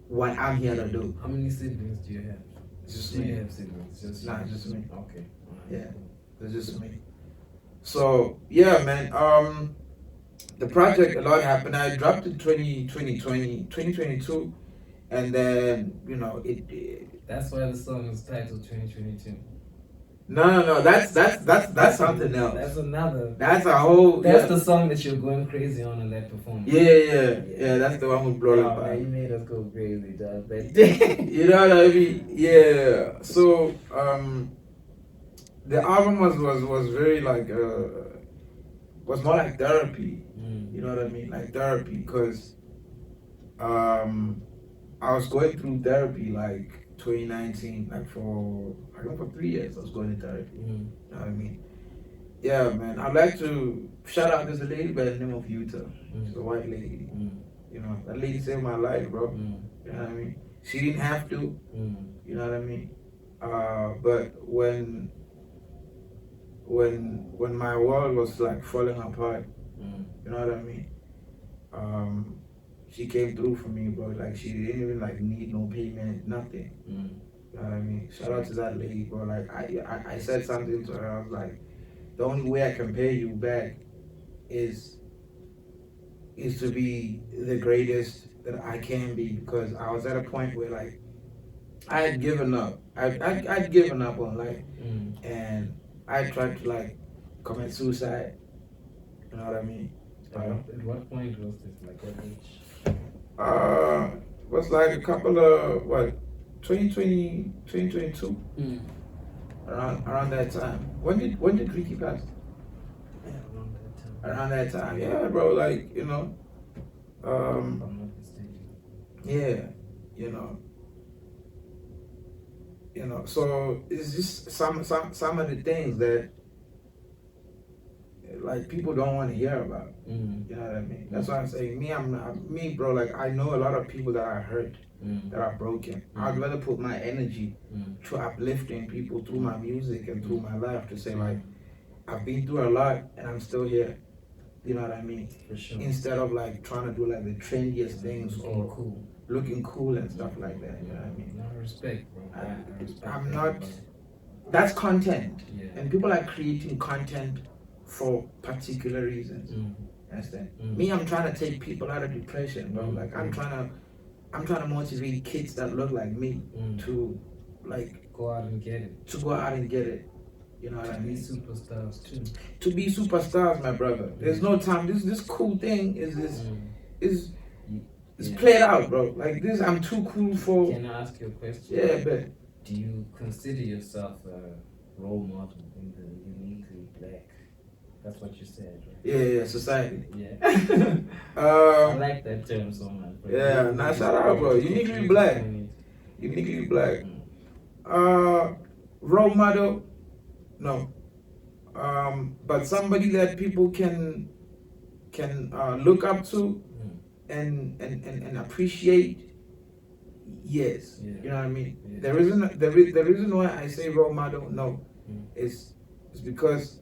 what I'm here to do. How many siblings do you have? Just me. Do you have siblings? Just me. Okay. Yeah, it's just me. So yeah, man. The project, a lot happened. I dropped it 2022, and then it. That's why the song is titled 2022. No. That's something else. That's another. That's a whole. That's the song that you're going crazy on in that performance. Yeah. That's the one who blew up. Man, you made us go crazy, dog. You know what I mean? Yeah. So the album was very like was more like therapy. You know what I mean? Like therapy, because I was going through therapy like 2019, like for 3 years I was going to therapy. You know what I mean? Yeah, man. I'd like to shout out this lady by the name of Utah. She's a white lady. That lady saved my life, bro. You know what I mean? She didn't have to. You know what I mean? But when my world was like falling apart, you know what I mean? She came through for me, bro. Like, she didn't even like need no payment, nothing. You know what I mean? Shout out to that lady, bro. Like, I said something to her. I was like, the only way I can pay you back is to be the greatest that I can be, because I was at a point where like I had given up. I'd given up on life, and I tried to like commit suicide. You know what I mean? At what point was this? Like what age? Was like a couple of 2020, 2022, around that time. When did Ricky pass? Yeah, around that time. Around that time, yeah, bro. Like If I'm not mistaken. yeah, So it's just some of the things that like people don't want to hear about. You know what I mean? That's why I'm saying me, bro. Like I know a lot of people that are hurt, that are broken. I'd rather put my energy to uplifting people through my music and through my life to say like I've been through a lot and I'm still here. You know what I mean? For sure. Instead of like trying to do like the trendiest things or cool. looking cool and stuff like that. You know what I mean? No, respect, bro. I respect I'm that, not. bro. That's content, Yeah. and people are creating content for particular reasons. Understand? Me, I'm trying to take people out of depression, bro. Like I'm trying to motivate kids that look like me to like go out and get it. To go out and get it. You know what I mean? Be superstars too. To be superstars, my brother. There's no time. This cool thing is played out, bro. Like this, I'm too cool for. Can I ask you a question? Yeah, but do you consider yourself a role model in the uniquely black? That's what you said, right? Yeah, society. Yeah. I like that term so much. Yeah, nah, shout out, bro. Uniquely black. Uniquely black. Role model. No. But somebody that people can look up to and appreciate. Yes. Yeah. You know what I mean? Yeah. The reason why I say role model is because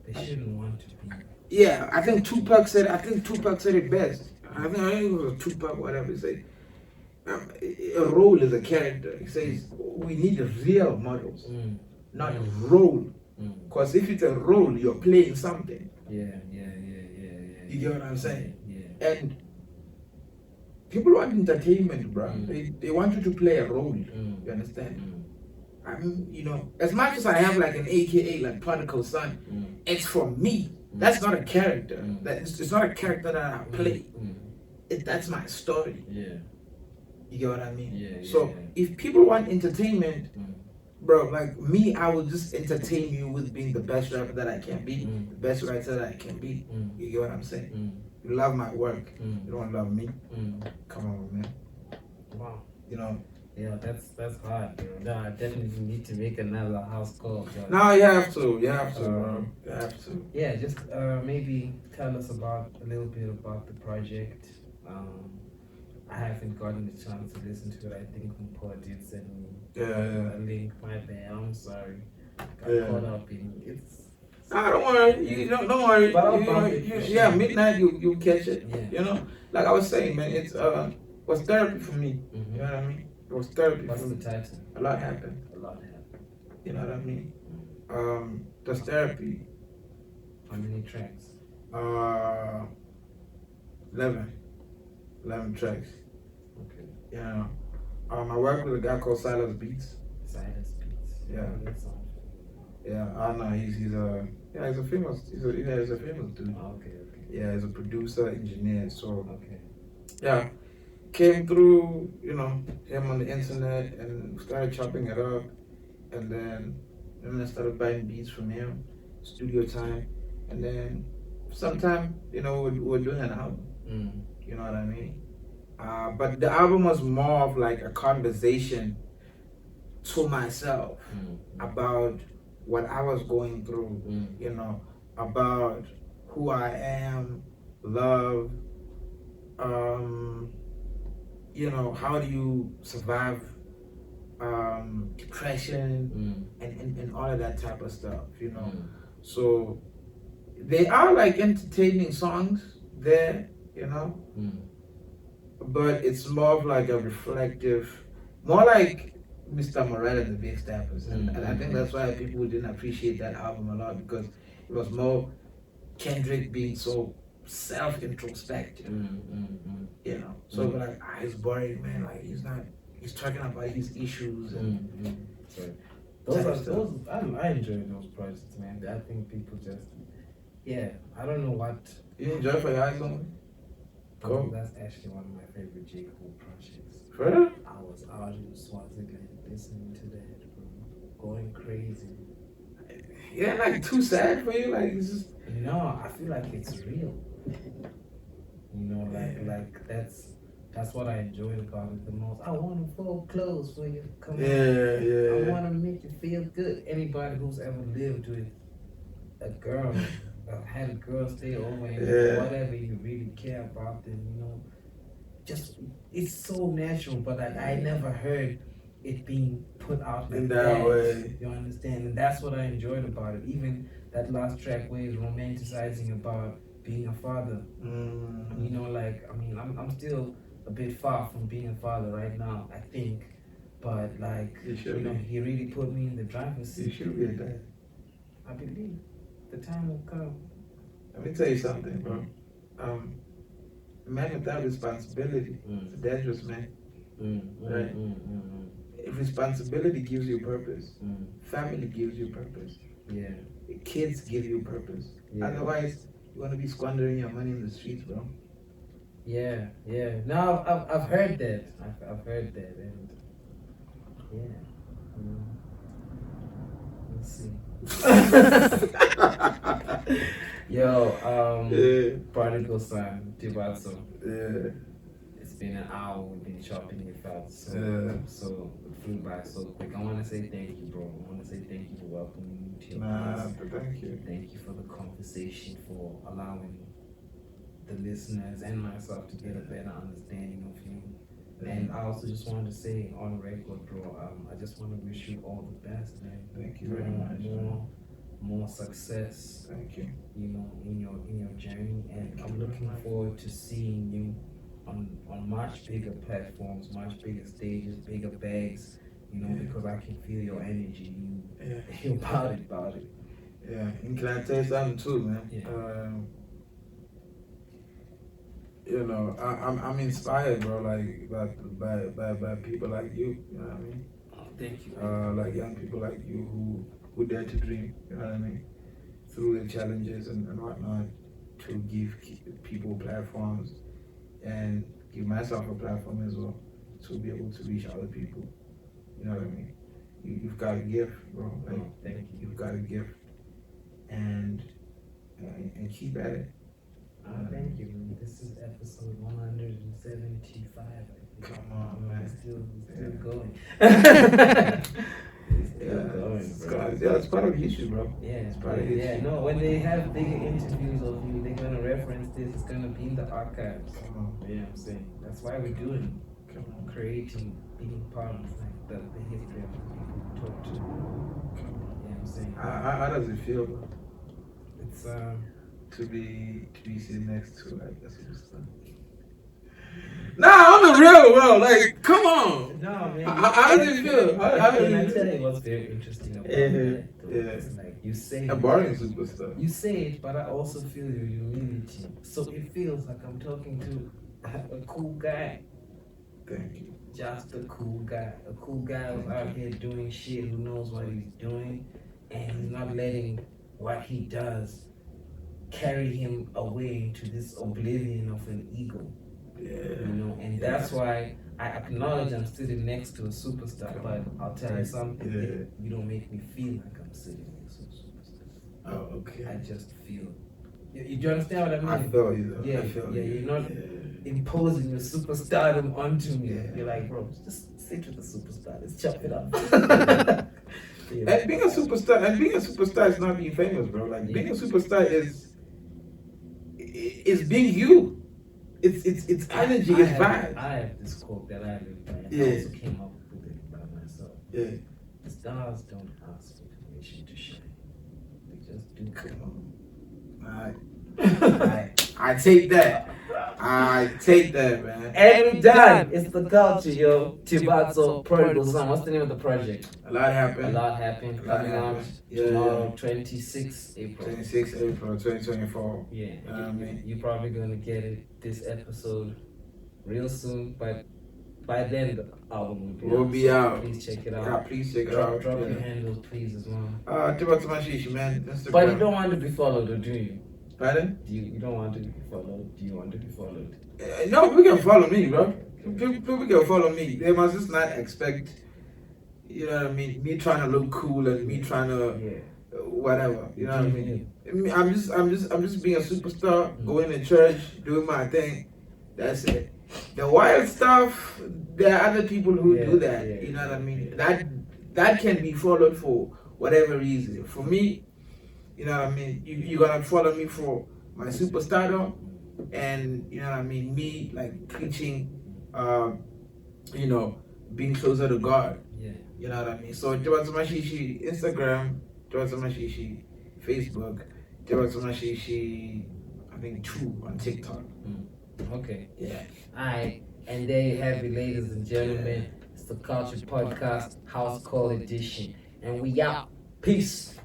they shouldn't want to be. Yeah, I think Tupac said it best. I think it was Tupac, whatever he said. A role is a character. He says we need real models, not a role. Because if it's a role, you're playing something. Yeah. You get what I'm saying? Yeah. And people want entertainment, bro. They want you to play a role. You understand? I mean, as much as I have like an AKA like Prodykal Son, it's for me. That's not a character. It's not a character that I play. That's my story. Yeah. You get what I mean? Yeah. So if people want entertainment, bro, like me, I will just entertain you with being the best rapper that I can be, the best writer that I can be. You get what I'm saying? You love my work. You don't love me. Come on, man. Wow. Yeah, that's hard, bro. No, I definitely need to make another house call. No, you have to, bro. You have to. Yeah, just maybe tell us a little bit about the project. I haven't gotten the chance to listen to it. I think Limpopo did send me a link. My bad. I'm sorry. Got caught up in it's. Nah, don't worry. Don't worry. But midnight you catch it. Yeah. Like I was saying, man, it was therapy for me. You know what I mean? It was therapy. What's for the me. title? A lot happened. You know what I mean? That's therapy. How many tracks? 11 tracks. Okay. Yeah. I work with a guy called Silas Beats. Silas Beats. Yeah. Yeah, I know he's a famous dude. Oh, okay. Yeah, he's a producer, engineer. So okay. Yeah, came through, him on the internet and started chopping it up, and then I started buying beats from him, studio time, and then sometime we're doing an album. You know what I mean? But the album was more of like a conversation to myself about what I was going through, about who I am, love, how do you survive depression and all of that type of stuff, So they are like entertaining songs there, but it's more of like a reflective, more like Mr. Morella, the Big Steppers. And I think that's why people didn't appreciate that album a lot, because it was more Kendrick being so self-introspective, So like, it's boring, man. Like he's talking about his issues and those I enjoy those projects, man. I think people just Yeah, I don't know what. You enjoy For Your Eyes Only? Cool. That's actually one of my favorite J. Cole projects. For real? I was out in Swaziland listening to that, bro. Going crazy. Yeah, like too sad for you? Like, it's just. No, I feel like it's real. You know, like that's what I enjoyed about it the most. I want to fold clothes for you. Come on. I want to make you feel good. Anybody who's ever lived with a girl, had a girl stay over and whatever you really care about, then you know, just it's so natural. But like I never heard it being put out like in that way. You understand? And that's what I enjoyed about it. Even that last track where he's romanticizing about being a father. You know, like I mean, I'm still a bit far from being a father right now, I think. But like you know, he really put me in the driver's seat. You should be a dad. I believe the time will come. Let me tell you something, bro. A man without responsibility is a dangerous man. Right? If responsibility gives you purpose, family gives you purpose. Yeah. Kids give you purpose. Yeah. Otherwise, you want to be squandering your money in the streets, bro. Yeah. No, I've heard that. I've heard that, and yeah. Let's see. Yo, Prodykal Son, Tebatso. Yeah. It's been an hour. We've been chopping it out, so it flew by so quick. I want to say thank you, bro. I want to say thank you for welcoming me to your place. Thank you. Thank you for the conversation, for allowing the listeners and myself to get a better understanding of you. And I also just wanted to say on record, bro, I just want to wish you all the best, man. Thank you very much. More success. Thank you. You know, in your journey, and I'm looking forward to seeing you on much bigger platforms, much bigger stages, bigger bags. You know, because I can feel your energy. You about it. Yeah, and can I tell you something too, man? Yeah. You know, I'm inspired, bro. Like by people like you. You know what I mean? Oh, thank you. Like young people like you who dare to dream. You know what I mean? Through the challenges and whatnot, to give people platforms and give myself a platform as well to be able to reach other people. You know what I mean? You've got a gift, bro. Like, thank you. You've got a gift, and keep at it. Thank you. This is episode 175. Come on, man. Still going. It's part of history, bro. Yeah, it's part of history. Yeah, no, when they have bigger interviews of you, they're gonna reference this. It's gonna be in the archives. Come on. Yeah, I'm saying that's why we're doing, creating, being part of like the history of the people we talk to. Yeah, I'm saying. How does it feel, bro? It's to be sitting next to like a superstar. Nah, on the real, bro. Like, come on. No, man. How does it feel? Can I tell you what's very interesting about that? It's like you say a boring superstar. You say it, but I also feel your humility. So it feels like I'm talking to a cool guy. Thank you. Just a cool guy. A cool guy who's out here doing shit, who knows what he's doing, and he's not letting what he does carry him away into this oblivion of an ego. Yeah. You know, and that's why I acknowledge I'm sitting next to a superstar, but I'll tell you something, you don't make me feel like I'm sitting next to a superstar. Oh, okay. I just feel. You understand what I mean? I feel you though. Yeah, you're not imposing your superstardom onto me. Yeah. You're like, bro, just sit with the superstar. Let's chop it up. And being a superstar is not being famous, bro. Like being a superstar is being you. It's energy, it's vibe. I have this quote that I live by. I also came up with it by myself. Yeah. The stars don't ask for permission to shine. They just do. Come on. I take that. I take that, man. And we're done. It's the culture, yo. Tebatso Prodigal Son. What's the name of the project? A lot happened. Coming out tomorrow, 26 April. 26 April 2024. Yeah. You're probably going to get it this episode real soon, but by then the album will be out. Please check it out. Yeah, please check it out. Drop your handles, please, as well. Tebatso Mashishi, man. Instagram. But you don't want to be followed, or do you? Pardon? You don't want to be followed? Do you want to be followed? No, people can follow me, bro. People can follow me. They must just not expect, you know what I mean, me trying to look cool and me trying to whatever. You know what I mean? I'm just being a superstar, going to church, doing my thing. That's it. The wild stuff, there are other people who do that. You know what I mean? That can be followed for whatever reason. For me, you know what I mean? You gotta follow me for my superstardom, and you know what I mean? Me like preaching, you know, being closer to God. Yeah. You know what I mean? So Tebatso Mashishi, Instagram, Tebatso Mashishi, Facebook, Tebatso Mashishi, I think 2 on TikTok. Okay. Yeah. Alright. And there you have it, ladies and gentlemen. It's the Culture Podcast House Call Edition. And we out. Peace.